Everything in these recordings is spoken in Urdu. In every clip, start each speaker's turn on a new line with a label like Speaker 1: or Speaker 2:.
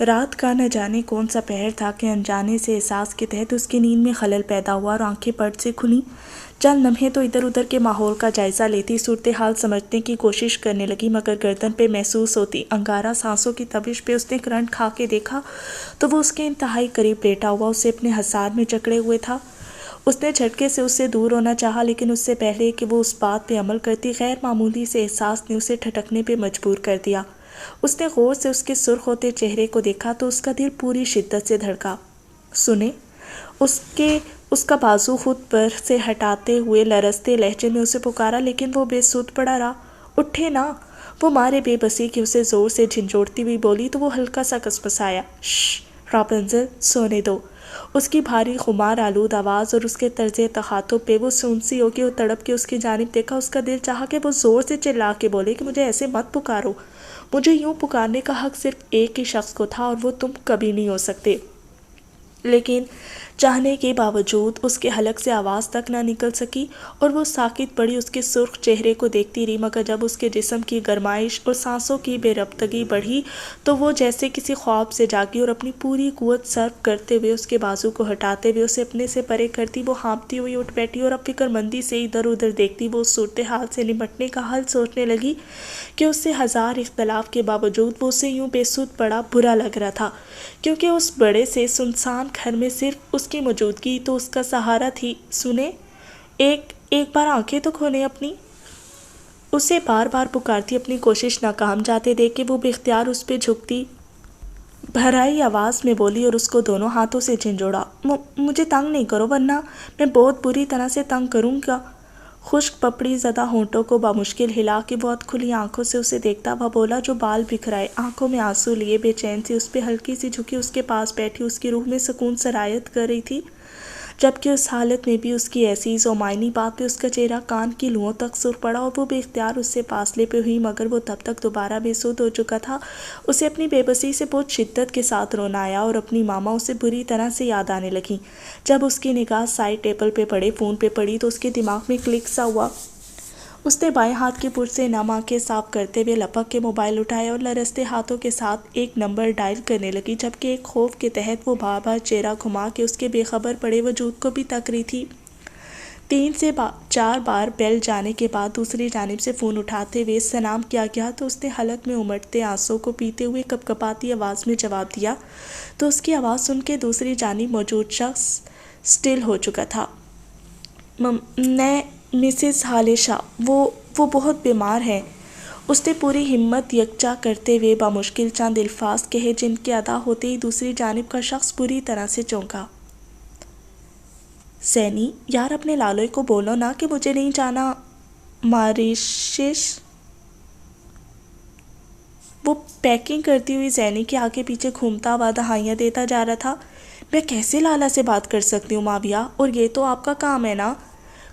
Speaker 1: رات کا نہ جانے کون سا پہر تھا کہ انجانے سے احساس کے تحت اس کی نیند میں خلل پیدا ہوا اور آنکھیں پٹ سے کھلیں۔ چند لمحے تو ادھر ادھر کے ماحول کا جائزہ لیتی صورتحال سمجھنے کی کوشش کرنے لگی، مگر گردن پہ محسوس ہوتی انگارہ سانسوں کی تپش پہ اس نے کرنٹ کھا کے دیکھا تو وہ اس کے انتہائی قریب لیٹا ہوا اسے اپنے حصار میں جکڑے ہوئے تھا۔ اس نے جھٹکے سے اس سے دور ہونا چاہا، لیکن اس سے پہلے کہ وہ اس بات پہ عمل کرتی، غیر معمولی سے احساس نے اسے ٹھٹکنے پہ مجبور کر دیا۔ اس نے غور سے اس کے سرخ ہوتے چہرے کو دیکھا تو اس کا دل پوری شدت سے دھڑکا۔ سنے، اس کا بازو خود پر سے ہٹاتے ہوئے لرزتے لہجے میں اسے پکارا، لیکن وہ بے سود پڑا رہا۔ اٹھے نا! وہ مارے بے بسی کہ اسے زور سے جھنجھوڑتی ہوئی بولی تو وہ ہلکا سا کسمسایا۔ شش راپنزل، سونے دو۔ اس کی بھاری خمار آلود آواز اور اس کے طرز تخاطب پہ وہ سنسی ہو کے اور تڑپ کے اس کی جانب دیکھا۔ اس کا دل چاہا کہ وہ زور سے چلا کے بولے کہ مجھے ایسے مت پکارو، مجھے یوں پکارنے کا حق صرف ایک ہی شخص کو تھا اور وہ تم کبھی نہیں ہو سکتے، لیکن چاہنے کے باوجود اس کے حلق سے آواز تک نہ نکل سکی اور وہ ساکت پڑی اس کے سرخ چہرے کو دیکھتی رہی۔ مگر جب اس کے جسم کی گرمائش اور سانسوں کی بے ربطگی بڑھی تو وہ جیسے کسی خواب سے جاگی اور اپنی پوری قوت صرف کرتے ہوئے اس کے بازو کو ہٹاتے ہوئے اسے اپنے سے پرے کرتی وہ ہانپتی ہوئی اٹھ بیٹھی اور اب فکر مندی سے ادھر ادھر دیکھتی وہ اس صورتحال سے نمٹنے کا حل سوچنے لگی کہ اس سے ہزار اختلاف کے باوجود وہ اسے یوں بے سود پڑا برا لگ رہا تھا، کیونکہ اس بڑے سے سنسان گھر میں صرف اس کی موجودگی تو اس کا سہارا تھی۔ سنے، ایک بار آنکھیں تو کھولیں اپنی۔ اسے بار بار پکارتی اپنی کوشش ناکام جاتے دیکھ کے وہ بے اختیار اس پہ جھکتی بھرائی آواز میں بولی اور اس کو دونوں ہاتھوں سے جھنجھوڑا۔ مجھے تنگ نہیں کرو ورنہ میں بہت بری طرح سے تنگ کروں گا۔ خشک پپڑی زدہ ہونٹوں کو بامشکل ہلا کے بہت کھلی آنکھوں سے اسے دیکھتا ہوا بولا، جو بال بکھرائے آنکھوں میں آنسو لیے بے چین سی اس پہ ہلکی سی جھکی اس کے پاس بیٹھی اس کی روح میں سکون سرایت کر رہی تھی، جبکہ اس حالت میں بھی اس کی ایسی ذومعنی بات پہ اس کا چہرہ کان کی لوؤں تک سر پڑا اور وہ بے اختیار اس سے فاصلے پہ ہوئی، مگر وہ تب تک دوبارہ بے سود ہو چکا تھا۔ اسے اپنی بے بسی سے بہت شدت کے ساتھ رونا آیا اور اپنی ماما اسے بری طرح سے یاد آنے لگیں۔ جب اس کی نگاہ سائڈ ٹیبل پہ پڑے فون پہ پڑی تو اس کے دماغ میں کلک سا ہوا۔ اس نے بائیں ہاتھ کے پٹ سے نم آنکھیں صاف کرتے ہوئے لپک کے موبائل اٹھایا اور لرزتے ہاتھوں کے ساتھ ایک نمبر ڈائل کرنے لگی، جبکہ ایک خوف کے تحت وہ بار بار چہرہ گھما کے اس کے بے خبر پڑے وجود کو بھی تک رہی تھی۔ 3 سے 4 بار بیل جانے کے بعد دوسری جانب سے فون اٹھاتے ہوئے سلام کیا گیا تو اس نے حلق میں امٹتے آنسوں کو پیتے ہوئے کپکپاتی آواز میں جواب دیا تو اس کی آواز سن کے دوسری جانب موجود شخص سٹل ہو چکا تھا۔ مسز ہالیشا، وہ بہت بیمار ہیں۔ اس نے پوری ہمت یکجا کرتے ہوئے بامشکل چند الفاظ کہے، جن کے ادا ہوتے ہی دوسری جانب کا شخص بری طرح سے چونکا۔ زینی، یار اپنے لالوئی کو بولو نا کہ مجھے نہیں جانا ماریشس۔ وہ پیکنگ کرتی ہوئی زینی کے آگے پیچھے گھومتا ہوا دہائیاں دیتا جا رہا تھا۔ میں کیسے لالا سے بات کر سکتی ہوں ماویہ، اور یہ تو آپ کا کام ہے نا۔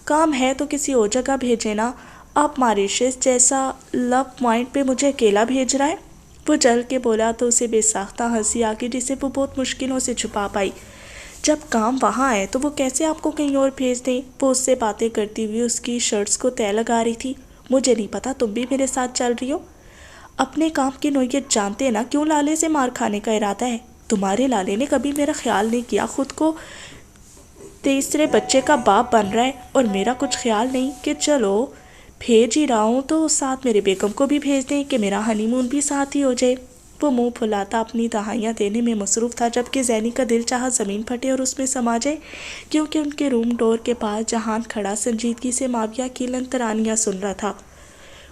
Speaker 1: کام ہے تو کسی اور جگہ بھیجے نا، آپ ماریشس جیسا لو پوائنٹ پہ مجھے اکیلا بھیج رہا ہے۔ وہ جل کے بولا تو اسے بے ساختہ ہنسی آ گئی جسے وہ بہت مشکلوں سے چھپا پائی۔ جب کام وہاں ہے تو وہ کیسے آپ کو کہیں اور بھیج دیں؟ وہ اس سے باتیں کرتی ہوئی اس کی شرٹس کو تہہ لگا رہی تھی۔ مجھے نہیں پتا تم بھی میرے ساتھ چل رہی ہو؟ اپنے کام کی نوعیت جانتے نا کیوں لالے سے مار کھانے کا ارادہ ہے؟ تمہارے لالے نے کبھی میرا خیال نہیں کیا، خود کو تیسرے بچے کا باپ بن رہا ہے، اور میرا کچھ خیال نہیں کہ چلو بھیج ہی رہا ہوں تو ساتھ میرے بیگم کو بھی بھیج دیں کہ میرا ہنی مون بھی ساتھ ہی ہو جائے۔ وہ منہ پھلاتا اپنی دہائیاں دینے میں مصروف تھا، جبکہ زینی کا دل چاہا زمین پھٹے اور اس میں سما جائے، کیونکہ ان کے روم ڈور کے پاس جہان کھڑا سنجیدگی سے ماویہ کی لنترانیاں سن رہا تھا۔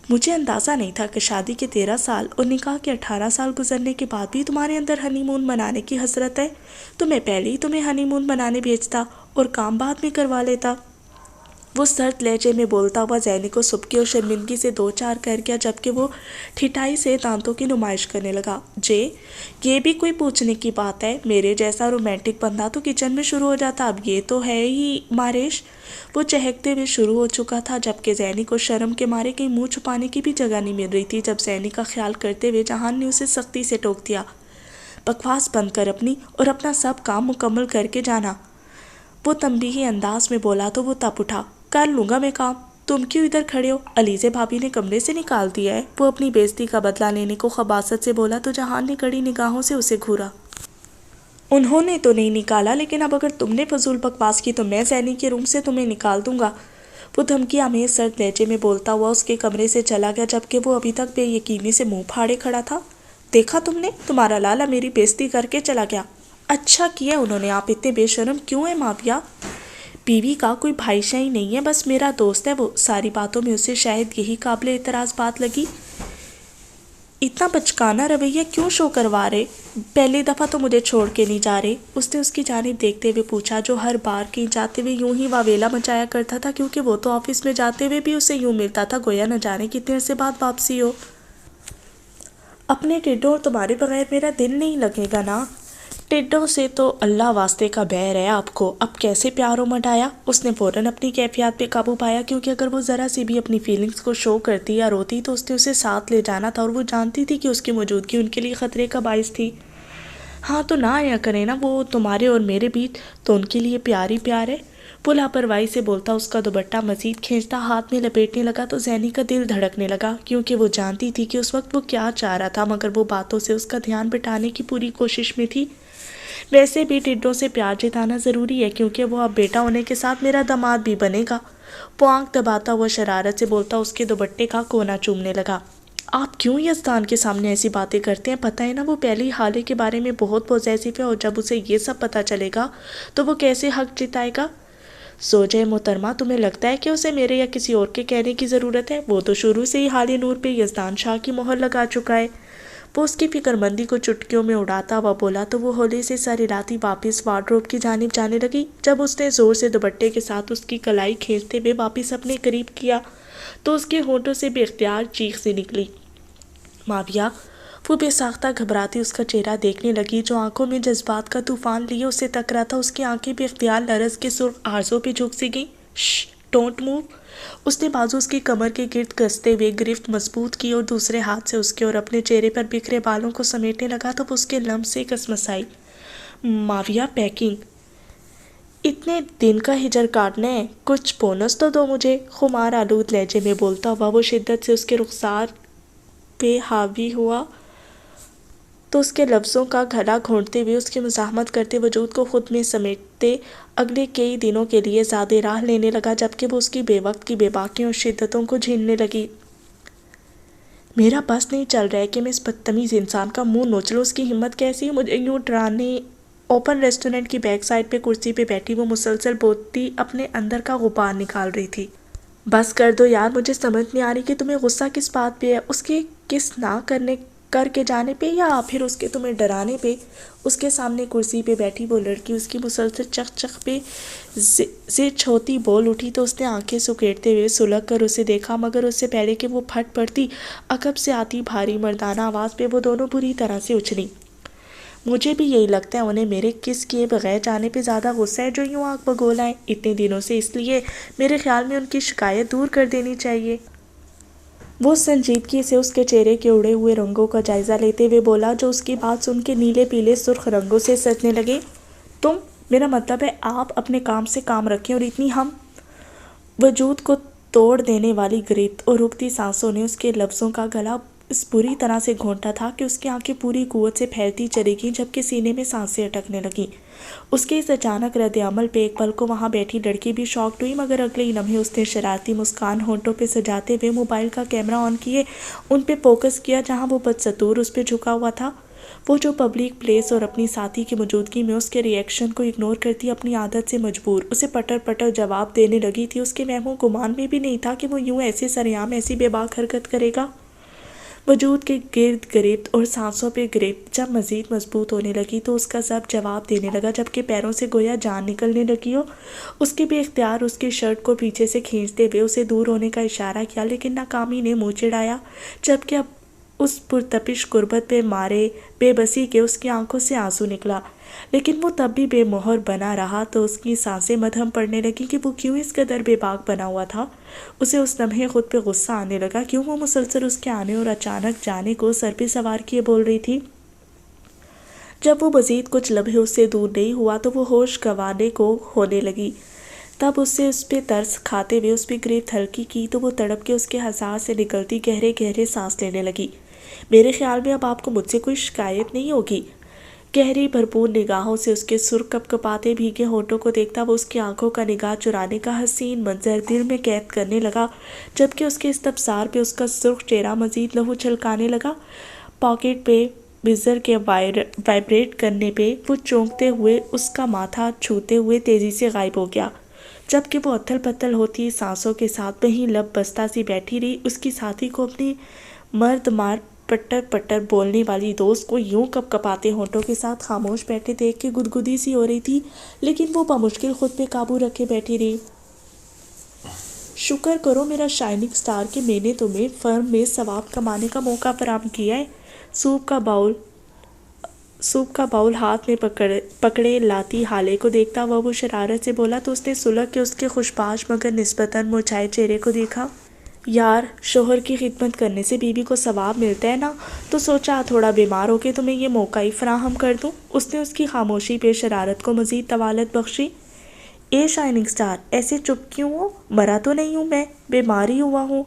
Speaker 1: مجھے اندازہ نہیں تھا کہ شادی کے 13 سال اور نکاح کے 18 سال گزرنے کے بعد بھی تمہارے اندر ہنی مون منانے کی حسرت ہے، تو میں پہلے ہی تمہیں ہنی مون منانے بھیجتا اور کام بعد میں کروا لیتا۔ وہ سرد لہجے میں بولتا ہوا زینی کو سبکی اور شرمندگی سے 2 4 کر گیا، جبکہ وہ ٹھٹائی سے دانتوں کی نمائش کرنے لگا۔ یہ بھی کوئی پوچھنے کی بات ہے؟ میرے جیسا رومانٹک بندہ تو کچن میں شروع ہو جاتا، اب یہ تو ہے ہی ماریش۔ وہ چہکتے ہوئے شروع ہو چکا تھا، جبکہ زینی کو شرم کے مارے کہیں منہ چھپانے کی بھی جگہ نہیں مل رہی تھی، جب زینی کا خیال کرتے ہوئے جہان نے اسے سختی سے ٹوک دیا، بکواس بند کر اپنی، اور اپنا سب کام مکمل کر کے جانا۔ وہ تنبیہی انداز میں بولا تو وہ تپ اٹھا، کر لوں گا میں کام، تم کیوں ادھر کھڑے ہو؟ علیزہ بھابھی نے کمرے سے نکال دیا ہے؟ وہ اپنی بےزتی کا بدلہ لینے کو خباثت سے بولا تو جہان نے کڑی نگاہوں سے اسے گھورا۔ انہوں نے تو نہیں نکالا، لیکن اب اگر تم نے فضول بکواس کی تو میں زینی کے روم سے تمہیں نکال دوں گا۔ وہ دھمکی آمیز سرد لہجے میں بولتا ہوا اس کے کمرے سے چلا گیا، جبکہ وہ ابھی تک بے یقینی سے منہ پھاڑے کھڑا تھا۔ دیکھا تم نے، تمہارا لالا میری بےزتی کر کے چلا گیا۔ اچھا کیا انہوں نے، آپ اتنے بے شرم کیوں ہیں ماویہ؟ بیوی کا کوئی بھائی شاہی نہیں ہے، بس میرا دوست ہے وہ۔ ساری باتوں میں اسے شاید یہی قابل اعتراض بات لگی۔ اتنا بچکانا رویہ کیوں شو کروا رہے؟ پہلی دفعہ تو مجھے چھوڑ کے نہیں جا رہے؟ اس نے اس کی جانب دیکھتے ہوئے پوچھا، جو ہر بار کہیں جاتے ہوئے یوں ہی واویلا مچایا کرتا تھا، کیونکہ وہ تو آفس میں جاتے ہوئے بھی اسے یوں ملتا تھا گویا نہ جانے کتنے عرصے بعد واپسی ہو۔ اپنے ٹڈوں اور تمہارے بغیر میرا دن نہیں لگے گا نا؟ ٹڈوں سے تو اللہ واسطے کا بیر ہے آپ کو، اب کیسے پیار و مٹایا؟ اس نے فوراً اپنی کیفیات پہ قابو پایا، کیونکہ اگر وہ ذرا سی بھی اپنی فیلنگز کو شو کرتی یا روتی تو اس نے اسے ساتھ لے جانا تھا، اور وہ جانتی تھی کہ اس کی موجودگی ان کے لیے خطرے کا باعث تھی۔ ہاں تو نہ آیا کرے نا، وہ تمہارے اور میرے بیچ تو ان کے لیے پیار ہی پیار ہے۔ وہ لاپرواہی سے بولتا اس کا دوپٹہ مزید کھینچتا ہاتھ میں لپیٹنے لگا تو زینی کا دل دھڑکنے لگا، کیونکہ وہ جانتی تھی کہ اس وقت وہ کیا چاہ رہا تھا، مگر وہ باتوں سے اس کا دھیان بٹانے کی پوری کوشش میں تھی۔ ویسے بھی ٹڈوں سے پیار جتانا ضروری ہے، کیونکہ وہ اب بیٹا ہونے کے ساتھ میرا داماد بھی بنے گا۔ وہ آنکھ دباتا ہوا شرارت سے بولتا اس کے دوپٹے کا کونا چومنے لگا۔ آپ کیوں یزدان کے سامنے ایسی باتیں کرتے ہیں؟ پتہ ہے نا وہ پہلی حالے کے بارے میں بہت پوزیسو ہے، اور جب اسے یہ سب پتہ چلے گا تو وہ کیسے حق جتائے گا؟ سوجے محترمہ، تمہیں لگتا ہے کہ اسے میرے یا کسی اور کے کہنے کی ضرورت ہے؟ وہ تو شروع سے ہی حال نور پہ یزدان شاہ کی مہر لگا چکا ہے۔ وہ اس کی فکر مندی کو چٹکیوں میں اڑاتا ہوا بولا تو وہ ہولے سے سر ہلاتی واپس وارڈروب کی جانب جانے لگی۔ جب اس نے زور سے دوپٹے کے ساتھ اس کی کلائی کھینچتے ہوئے واپس اپنے قریب کیا تو اس کے ہونٹوں سے بے اختیار چیخ سی نکلی، ماویہ! وہ بے ساختہ گھبراتی اس کا چہرہ دیکھنے لگی، جو آنکھوں میں جذبات کا طوفان لیے اسے تک رہا تھا۔ اس کی آنکھیں بے اختیار لرز کے سرخ آرزوں پہ جھک سی گئیں۔ شش، ڈونٹ موو! اس نے بازو اس کی کمر کے گرد کستے ہوئے گرفت مضبوط کی اور دوسرے ہاتھ سے اس کے اور اپنے چہرے پر بکھرے بالوں کو سمیٹنے لگا تو وہ اس کے لمس سے کسمسائی۔ Muawiya, packing! اتنے دن کا ہجر کاٹنا ہے، کچھ بونس تو دو مجھے۔ خمار آلود لہجے میں بولتا ہوا وہ شدت سے اس کے رخسار پہ حاوی ہوا تو اس کے لفظوں کا گلا گھونٹتے ہوئے، اس کی مزاحمت کرتے وجود کو خود میں سمیٹتے اگلے کئی دنوں کے لیے زیادہ راہ لینے لگا، جبکہ وہ اس کی بے وقت کی بے باکیوں اور شدتوں کو جھیلنے لگی۔ میرا بس نہیں چل رہا ہے کہ میں اس بدتمیز انسان کا منہ نوچ لوں۔ اس کی ہمت کیسی ہے مجھے یوں ڈرانے؟ اوپن ریسٹورنٹ کی بیک سائڈ پہ کرسی پہ بیٹھی وہ مسلسل بولتی اپنے اندر کا غبار نکال رہی تھی۔ بس کر دو یار، مجھے سمجھ نہیں آ رہی کہ تمہیں غصہ کس بات پہ ہے، اس کے کس نہ کر کے جانے پہ، یا پھر اس کے تمہیں ڈرانے پہ؟ اس کے سامنے کرسی پہ بیٹھی وہ لڑکی اس کی مسلسل چخ چخ پہ زچ ہوتی بول اٹھی تو اس نے آنکھیں سکیڑتے ہوئے سلگ کر اسے دیکھا، مگر اس سے پہلے کہ وہ پھٹ پڑتی، عقب سے آتی بھاری مردانہ آواز پہ وہ دونوں بری طرح سے اچھلی۔ مجھے بھی یہی لگتا ہے، انہیں میرے کس کیے بغیر جانے پہ زیادہ غصہ ہے جو یوں آنکھ بگول آئیں اتنے دنوں سے، اس لیے میرے خیال میں ان کی شکایت دور کر دینی چاہیے۔ وہ سنجیدگی سے اس کے چہرے کے اڑے ہوئے رنگوں کا جائزہ لیتے ہوئے بولا، جو اس کی بات سن کے نیلے پیلے سرخ رنگوں سے سجنے لگے۔ میرا مطلب ہے آپ اپنے کام سے کام رکھیں، اور اتنی ہم وجود کو توڑ دینے والی گرفت اور رکتی سانسوں نے اس کے لفظوں کا گلا اس بری طرح سے گھونٹا تھا کہ اس کی آنکھیں پوری قوت سے پھیلتی چلی گئیں، جبکہ سینے میں سانسیں اٹکنے لگیں۔ اس کے اس اچانک رد عمل پہ ایک پل کو وہاں بیٹھی لڑکی بھی شاکڈ ہوئی، مگر اگلے ہی لمحے اس نے شرارتی مسکان ہونٹوں پہ سجاتے ہوئے موبائل کا کیمرہ آن کیے ان پہ فوکس کیا جہاں وہ بدستور اس پہ جھکا ہوا تھا۔ وہ جو پبلک پلیس اور اپنی ساتھی کی موجودگی میں اس کے ری ایکشن کو اگنور کرتی اپنی عادت سے مجبور اسے پٹر پٹر جواب دینے لگی تھی، اس کے وہم و گمان میں بھی نہیں تھا کہ وہ یوں ایسے سرعام ایسی بے باک حرکت کرے گا۔ وجود کے گرد گرفت اور سانسوں پہ گرفت جب مزید مضبوط ہونے لگی تو اس کا ضبط جواب دینے لگا، جبکہ پیروں سے گویا جان نکلنے لگی ہو۔ اس کے بے اختیار اس کی شرٹ کو پیچھے سے کھینچتے ہوئے اسے دور ہونے کا اشارہ کیا، لیکن ناکامی نے منہ چڑھایا، جبکہ اب اس پرتپش غربت پہ مارے بے بسی کے اس کی آنکھوں سے آنسو نکلا، لیکن وہ تب بھی بے مہر بنا رہا تو اس کی سانسیں مدھم پڑنے لگی کہ وہ کیوں اس قدر بے باک بنا ہوا تھا۔ اسے اس لمحے خود پہ غصہ آنے لگا، کیوں وہ مسلسل اس کے آنے اور اچانک جانے کو سر پہ سوار کیے بول رہی تھی۔ جب وہ مزید کچھ لمحے اس سے دور نہیں ہوا تو وہ ہوش گنوانے کو ہونے لگی۔ تب اسے اس پہ ترس کھاتے ہوئے اس پہ گریفت ہلکی کی تو وہ تڑپ کے اس کے ہزار سے نکلتی گہرے گہرے سانس لینے لگی۔ میرے خیال میں اب آپ کو مجھ سے کوئی شکایت نہیں ہوگی۔ گہری بھرپور نگاہوں سے اس کے سرخ کپ کپاتے بھیگے ہونٹوں کو دیکھتا وہ اس کی آنکھوں کا نگاہ چرانے کا حسین منظر دل میں قید کرنے لگا، جبکہ اس کے استفسار پہ اس کا سرخ چہرہ مزید لہو چھلکانے لگا۔ پاکٹ پہ بزر کے وائبریٹ کرنے پہ وہ چونکتے ہوئے اس کا ماتھا چھوتے ہوئے تیزی سے غائب ہو گیا، جبکہ وہ اتھل پتھل ہوتی سانسوں کے ساتھ وہیں لب بستہ سی بیٹھی رہی۔ اس کی ساتھی کو اپنی مرد مار پٹر پٹر بولنے والی دوست کو یوں کپ کپاتے ہونٹوں کے ساتھ خاموش بیٹھے دیکھ کے گدگدی سی ہو رہی تھی، لیکن وہ بمشکل خود پہ قابو رکھے بیٹھی رہی۔ شکر کرو میرا شائننگ سٹار کہ میں نے تمہیں فرم میں ثواب کمانے کا موقع فراہم کیا ہے۔ سوپ کا باؤل ہاتھ میں پکڑے لاتی حالے کو دیکھتا وہ شرارت سے بولا تو اس نے سلگ کے اس کے خوشباش مگر نسبتاً مرجھائے چہرے کو دیکھا۔ یار، شوہر کی خدمت کرنے سے بیوی کو ثواب ملتا ہے نا، تو سوچا تھوڑا بیمار ہو کے تمہیں یہ موقع ہی فراہم کر دوں۔ اس نے اس کی خاموشی پہ شرارت کو مزید طوالت بخشی۔ اے شائننگ سٹار، ایسے چپ کیوں ہو؟ مرا تو نہیں ہوں میں، بیمار ہی ہوا ہوں۔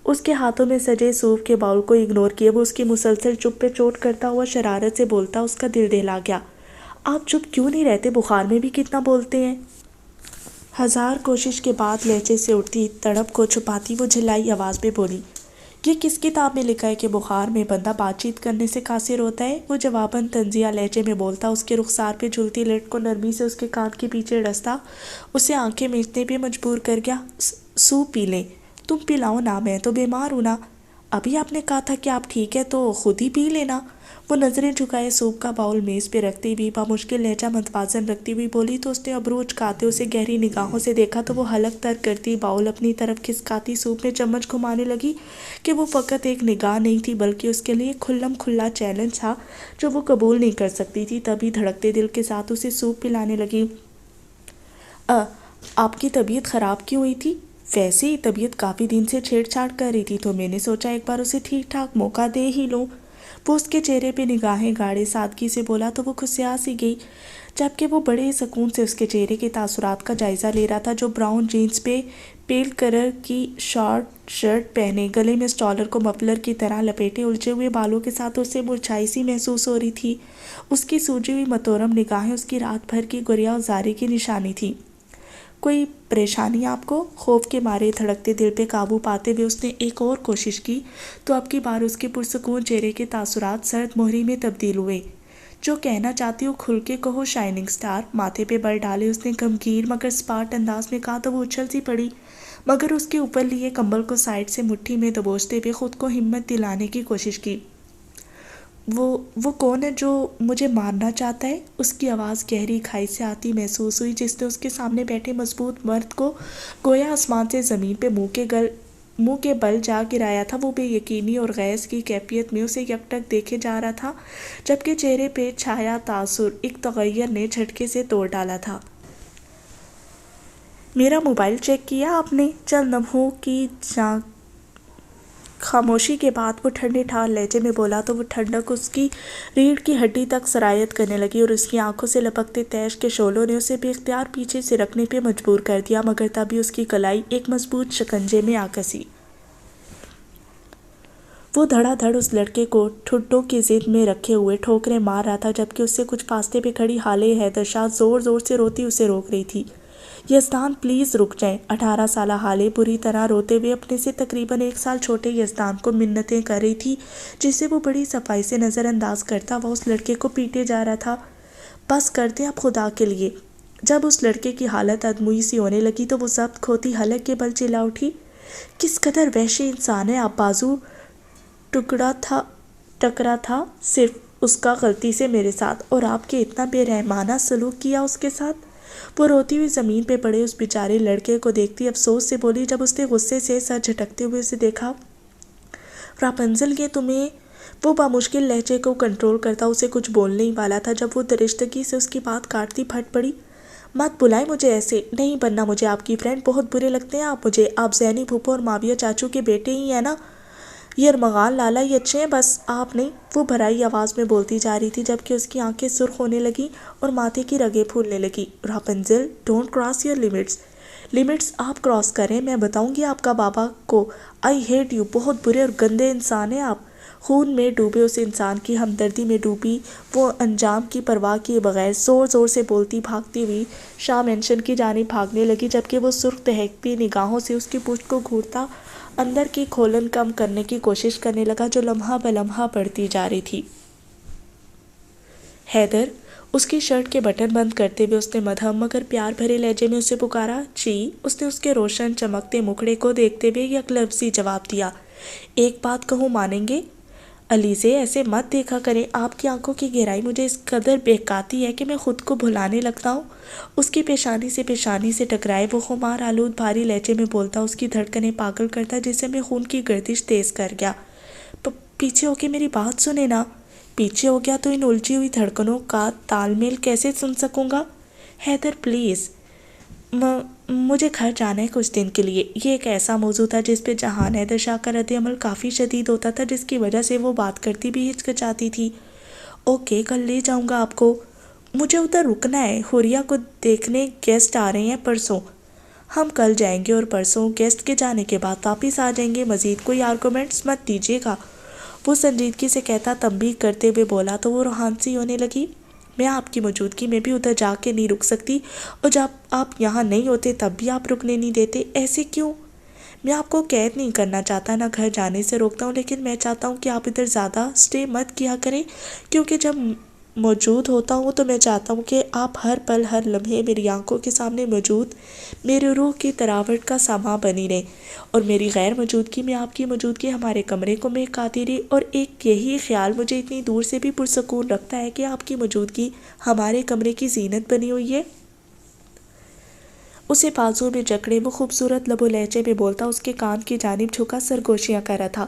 Speaker 1: اس کے ہاتھوں میں سجے سوپ کے باؤل کو اگنور کیے وہ اس کی مسلسل چپ پہ چوٹ کرتا ہوا شرارت سے بولتا اس کا دل دہلا گیا۔ آپ چپ کیوں نہیں رہتے؟ بخار میں بھی کتنا بولتے ہیں۔ ہزار کوشش کے بعد لہجے سے اٹھتی تڑپ کو چھپاتی وہ جھلائی آواز میں بولی، یہ کس کتاب میں لکھا ہے کہ بخار میں بندہ بات چیت کرنے سے قاصر ہوتا ہے؟ وہ جواباً طنزیہ لہجے میں بولتا اس کے رخسار پہ جھلتی لٹ کو نرمی سے اس کے کان کے پیچھے ڈستا اسے آنکھیں میچنے پہ مجبور کر گیا۔ سوپ پی لیں، تم پلاؤ نا، میں تو بیمار ہوں نا۔ ابھی آپ نے کہا تھا کہ آپ ٹھیک ہے تو خود ہی پی لینا۔ وہ نظریں جھکائے سوپ کا باؤل میز پہ رکھتی ہوئی بمشکل لہجہ متوازن رکھتی ہوئی بولی تو اس نے ابرو اچکاتے اسے گہری نگاہوں سے دیکھا تو وہ حلق تر کرتی باؤل اپنی طرف کھسکاتی سوپ میں چمچ گھمانے لگی کہ وہ فقط ایک نگاہ نہیں تھی بلکہ اس کے لیے کھلم کھلا چیلنج تھا جو وہ قبول نہیں کر سکتی تھی۔ تبھی دھڑکتے دل کے ساتھ اسے سوپ پلانے لگی۔ آپ کی طبیعت خراب کیوں ہوئی تھی؟ ویسے ہی طبیعت کافی دن سے چھیڑ چھاڑ کر رہی تھی تو میں نے سوچا ایک بار اسے ٹھیک ٹھاک موقع دے ہی لوں۔ وہ اس کے چہرے پہ نگاہیں گاڑے سادگی سے بولا تو وہ کھسیا سی گئی، جبکہ وہ بڑے سکون سے اس کے چہرے کے تاثرات کا جائزہ لے رہا تھا جو براؤن جینس پہ پیل کلر کی شارٹ شرٹ پہنے گلے میں اسٹالر کو مفلر کی طرح لپیٹے الجھے ہوئے بالوں کے ساتھ اسے مرجھائی سی محسوس ہو رہی تھی۔ اس کی سوجی ہوئی متورم نگاہیں اس کی رات بھر کی گریہ زاری کی نشانی تھی۔ کوئی پریشانی آپ کو؟ خوف کے مارے دھڑکتے دل پہ قابو پاتے ہوئے اس نے ایک اور کوشش کی تو اب کی بار اس کے پرسکون چہرے کے تاثرات سرد مہری میں تبدیل ہوئے۔ جو کہنا چاہتی ہو کھل کے کہو شائننگ سٹار۔ ماتھے پہ بل ڈالے اس نے غمگین مگر سپاٹ انداز میں کہا تو وہ اچھل سی پڑی، مگر اس کے اوپر لیے کمبل کو سائڈ سے مٹھی میں دبوچتے ہوئے خود کو ہمت دلانے کی کوشش کی۔ وہ کون ہے جو مجھے مارنا چاہتا ہے؟ اس کی آواز گہری کھائی سے آتی محسوس ہوئی جس نے اس کے سامنے بیٹھے مضبوط مرد کو گویا آسمان سے زمین پہ منہ کے بل جا گرایا تھا۔ وہ بے یقینی اور غیظ کی کیفیت میں اسے یکٹک دیکھے جا رہا تھا جبکہ چہرے پہ چھایا تاثر ایک تغیر نے جھٹکے سے توڑ ڈالا تھا۔ میرا موبائل چیک کیا آپ نے؟ چند لمحوں کی خاموشی کے بعد وہ ٹھنڈے ٹھار لہجے میں بولا تو وہ ٹھنڈک اس کی ریڑھ کی ہڈی تک سرایت کرنے لگی اور اس کی آنکھوں سے لپکتے تیش کے شعلوں نے اسے بے اختیار پیچھے سے رکھنے پہ مجبور کر دیا، مگر تبھی اس کی کلائی ایک مضبوط شکنجے میں آ کسی۔ وہ دھڑا دھڑ اس لڑکے کو ٹھڈوں کی زد میں رکھے ہوئے ٹھوکریں مار رہا تھا جبکہ اس سے کچھ فاصلے پہ کھڑی حالے حیدر شاہ زور زور سے روتی اسے روک رہی تھی۔ یزدان پلیز رک جائیں۔ 18 سالہ حالے بری طرح روتے ہوئے اپنے سے تقریباً 1 سال چھوٹے یزدان کو منتیں کر رہی تھی جسے وہ بڑی صفائی سے نظر انداز کرتا وہ اس لڑکے کو پیٹے جا رہا تھا۔ بس کر دیں اب خدا کے لیے۔ جب اس لڑکے کی حالت ادموئی سی ہونے لگی تو وہ ضبط کھوتی حلق کے بل چلا اٹھی، کس قدر وحشی انسان ہے آپ! بازو ٹکرا تھا صرف اس کا غلطی سے میرے ساتھ، اور آپ کے اتنا بے رحمانہ سلوک کیا اس کے ساتھ۔ وہ روتی ہوئی زمین پہ پڑے اس بیچارے لڑکے کو دیکھتی افسوس سے بولی جب اس نے غصے سے سر جھٹکتے ہوئے اسے دیکھا، راپنزل یہ تمہیں؟ وہ بامشکل لہجے کو کنٹرول کرتا اسے کچھ بولنے ہی والا تھا جب وہ درشتگی سے اس کی بات کاٹتی پھٹ پڑی، مت بلائیں مجھے ایسے، نہیں بننا مجھے آپ کی فرینڈ، بہت برے لگتے ہیں آپ مجھے، آپ زینی پھوپھو اور ماویہ چاچو کے بیٹے ہی ہیں نا، یہ ارمغان لالا ہی اچھے ہیں بس، آپ نہیں۔ وہ بھرائی آواز میں بولتی جا رہی تھی جبکہ اس کی آنکھیں سرخ ہونے لگیں اور ماتھے کی رگیں پھولنے لگی۔ راپنزل don't cross your limits, limits آپ کراس کریں، میں بتاؤں گی آپ کا بابا کو۔ آئی ہیٹ یو، بہت برے اور گندے انسان ہیں آپ۔ خون میں ڈوبے اس انسان کی ہمدردی میں ڈوبی وہ انجام کی پرواہ کیے بغیر زور زور سے بولتی بھاگتی ہوئی شاہ مینشن کی جانب بھاگنے لگی، جبکہ وہ سرخ دہکتی نگاہوں سے اس کی پشت کو گھورتا اندر کی کھولن کم کرنے کی کوشش کرنے لگا جو لمحہ بلمحہ بڑھتی جا رہی تھی۔ حیدر، اس کی شرٹ کے بٹن بند کرتے ہوئے اس نے مدھم مگر پیار بھرے لہجے میں اسے پکارا۔ جی، اس نے اس کے روشن چمکتے مکھڑے کو دیکھتے ہوئے یک لفظی جواب دیا۔ ایک بات کہوں، مانیں گے؟ علیزے، ایسے مت دیکھا کریں، آپ کی آنکھوں کی گہرائی مجھے اس قدر بہکاتی ہے کہ میں خود کو بھلانے لگتا ہوں۔ اس کی پیشانی سے ٹکرائے وہ خمار آلود بھاری لہجے میں بولتا اس کی دھڑکنیں پاگل کرتا جسے میں خون کی گردش تیز کر گیا۔ پیچھے ہو کے میری بات سنے نا۔ پیچھے ہو گیا تو ان الجھی ہوئی دھڑکنوں کا تال میل کیسے سن سکوں گا؟ حیدر پلیز، مجھے گھر جانا ہے کچھ دن کے لیے۔ یہ ایک ایسا موضوع تھا جس پہ جہان حیدر شاہ کا رد عمل کافی شدید ہوتا تھا، جس کی وجہ سے وہ بات کرتی بھی ہچکچاتی تھی۔ اوکے، کل لے جاؤں گا آپ کو۔ مجھے ادھر رکنا ہے، حوریہ کو دیکھنے گیسٹ آ رہے ہیں پرسوں۔ ہم کل جائیں گے اور پرسوں گیسٹ کے جانے کے بعد واپس آ جائیں گے۔ مزید کوئی آرگومنٹس مت دیجیے گا، وہ سنجیدگی سے کہتا تنبیہ کرتے ہوئے بولا تو وہ روحان سی ہونے لگی۔ میں آپ کی موجودگی میں بھی ادھر جا کے نہیں رک سکتی، اور جب آپ یہاں نہیں ہوتے تب بھی آپ رکنے نہیں دیتے، ایسے کیوں؟ میں آپ کو قید نہیں کرنا چاہتا، نہ گھر جانے سے روکتا ہوں، لیکن میں چاہتا ہوں کہ آپ ادھر زیادہ سٹے مت کیا کریں، کیونکہ جب موجود ہوتا ہوں تو میں چاہتا ہوں کہ آپ ہر پل ہر لمحے میری آنکھوں کے سامنے موجود میری روح کی تراوٹ کا سامان بنی رہے، اور میری غیر موجودگی میں آپ کی موجودگی ہمارے کمرے کو مہکاتی رہی، اور ایک یہی خیال مجھے اتنی دور سے بھی پرسکون رکھتا ہے کہ آپ کی موجودگی ہمارے کمرے کی زینت بنی ہوئی ہے۔ اسے بازو میں جکڑے وہ خوبصورت لب و لہجے میں بولتا اس کے کان کی جانب جھکا سرگوشیاں کر رہا تھا۔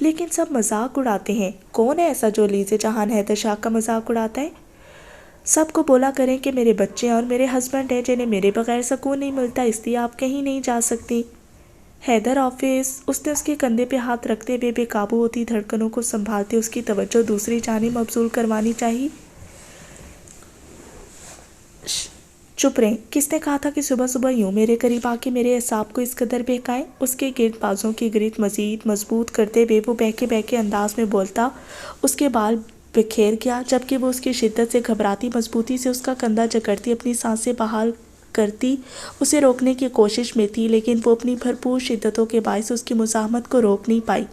Speaker 1: لیکن سب مذاق اڑاتے ہیں، کون ہے ایسا جو علیزے جہان حیدر شاہ کا مذاق اڑاتا ہے؟ سب کو بولا کریں کہ میرے بچے اور میرے ہسبینڈ ہیں جنہیں میرے بغیر سکون نہیں ملتا، اس لیے آپ کہیں نہیں جا سکتی۔ حیدر آفس، اس نے اس کے کندھے پہ ہاتھ رکھتے ہوئے بے قابو ہوتی دھڑکنوں کو سنبھالتے اس کی توجہ دوسری جانب مبذول کروانی چاہی۔ چپ رہیں، کس نے کہا تھا کہ صبح صبح یوں میرے قریب آ کے میرے اعصاب کو اس قدر بہکائیں؟ اس کے گرد بازوں کی گرفت مزید مضبوط کرتے ہوئے وہ بہکے انداز میں بولتا اس کے بال بکھیر گیا، جبکہ وہ اس کی شدت سے گھبراتی مضبوطی سے اس کا کندھا جکڑتی اپنی سانسیں بحال کرتی اسے روکنے کی کوشش میں تھی، لیکن وہ اپنی بھرپور شدتوں کے باعث اس کی مزاحمت کو روک نہیں پائی۔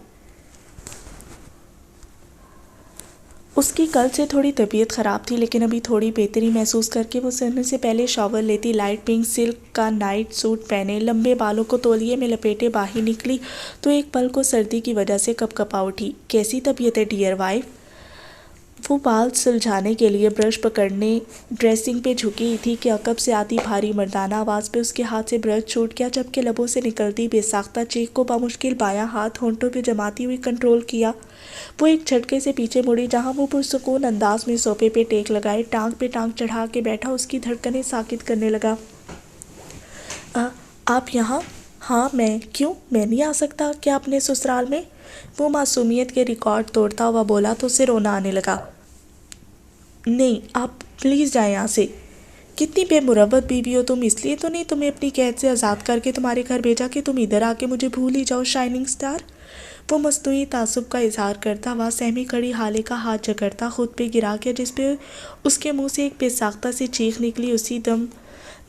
Speaker 1: اس کی کل سے تھوڑی طبیعت خراب تھی، لیکن ابھی تھوڑی بہتری محسوس کر کے وہ سونے سے پہلے شاور لیتی، لائٹ پنک سلک کا نائٹ سوٹ پہنے لمبے بالوں کو تولیے میں لپیٹے باہر نکلی تو ایک پل کو سردی کی وجہ سے کپ کپا اٹھی۔ کیسی طبیعت ہے ڈیئر وائف؟ وہ بال سلجھانے کے لیے برش پکڑنے ڈریسنگ پہ جھکی تھی کہ عقب سے آتی بھاری مردانہ آواز پہ اس کے ہاتھ سے برش چھوٹ گیا، جبکہ لبوں سے نکلتی بے ساختہ چیخ کو بامشکل بایاں ہاتھ ہونٹوں پہ جماتی ہوئی کنٹرول کیا۔ وہ ایک جھٹکے سے پیچھے مڑی، جہاں وہ پرسکون انداز میں صوفے پہ ٹیک لگائے ٹانگ پہ ٹانگ چڑھا کے بیٹھا اس کی دھڑکنیں ساکت کرنے لگا۔ آپ یہاں؟ ہاں میں، کیوں میں نہیں آ سکتا کیا اپنے سسرال میں؟ وہ معصومیت کے ریکارڈ توڑتا ہوا بولا تو اسے رونا آنے لگا۔ نہیں، آپ پلیز جائیں یہاں سے۔ کتنی بے مروت بیوی ہو تم، اس لیے تو نہیں تمہیں اپنی قید سے آزاد کر کے تمہارے گھر بھیجا کہ تم ادھر آ کے مجھے بھول ہی جاؤ شائننگ سٹار۔ وہ مصنوعی تعصب کا اظہار کرتا ہوا سہمی کھڑی حالے کا ہاتھ جکڑتا خود پہ گرا گیا، جس پہ اس کے منہ سے ایک بے ساختہ سی چیخ نکلی۔ اسی دم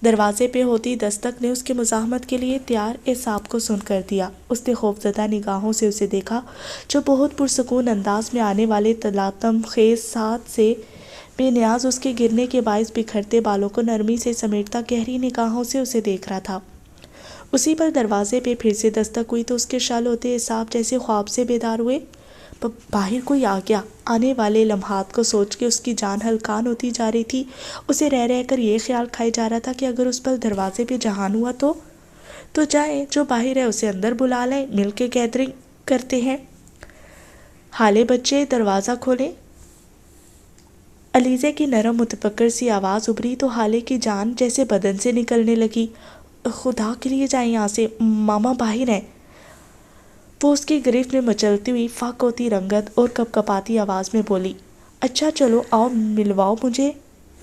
Speaker 1: دروازے پہ ہوتی دستک نے اس کے مزاحمت کے لیے تیار اعصاب کو سن کر دیا۔ اس نے خوفزدہ نگاہوں سے اسے دیکھا جو بہت پرسکون انداز میں آنے والے تلاطم خیز ساتھ سے بے نیاز اس کے گرنے کے باعث بکھرتے بالوں کو نرمی سے سمیٹتا گہری نگاہوں سے اسے دیکھ رہا تھا۔ اسی پر دروازے پہ پھر سے دستک ہوئی تو اس کے شل ہوتے اعصاب جیسے خواب سے بیدار ہوئے۔ باہر کوئی آ گیا۔ آنے والے لمحات کو سوچ کے اس کی جان ہلکان ہوتی جا رہی تھی۔ اسے رہ کر یہ خیال کھائے جا رہا تھا کہ اگر اس پر دروازے پہ جہان ہوا تو جائیں، جو باہر ہے اسے اندر بلا لیں، مل کے گیدرنگ کرتے ہیں۔ حالے بچے دروازہ کھولیں۔ علیزے کی نرم متفکر سی آواز ابھری تو حالے کی جان جیسے بدن سے نکلنے لگی۔ خدا کے لیے جائیں یہاں سے، ماما باہر ہیں۔ وہ اس کی گرفت میں مچلتی ہوئی فاق ہوتی رنگت اور کپ کپاتی آواز میں بولی۔ اچھا چلو آؤ ملواؤ مجھے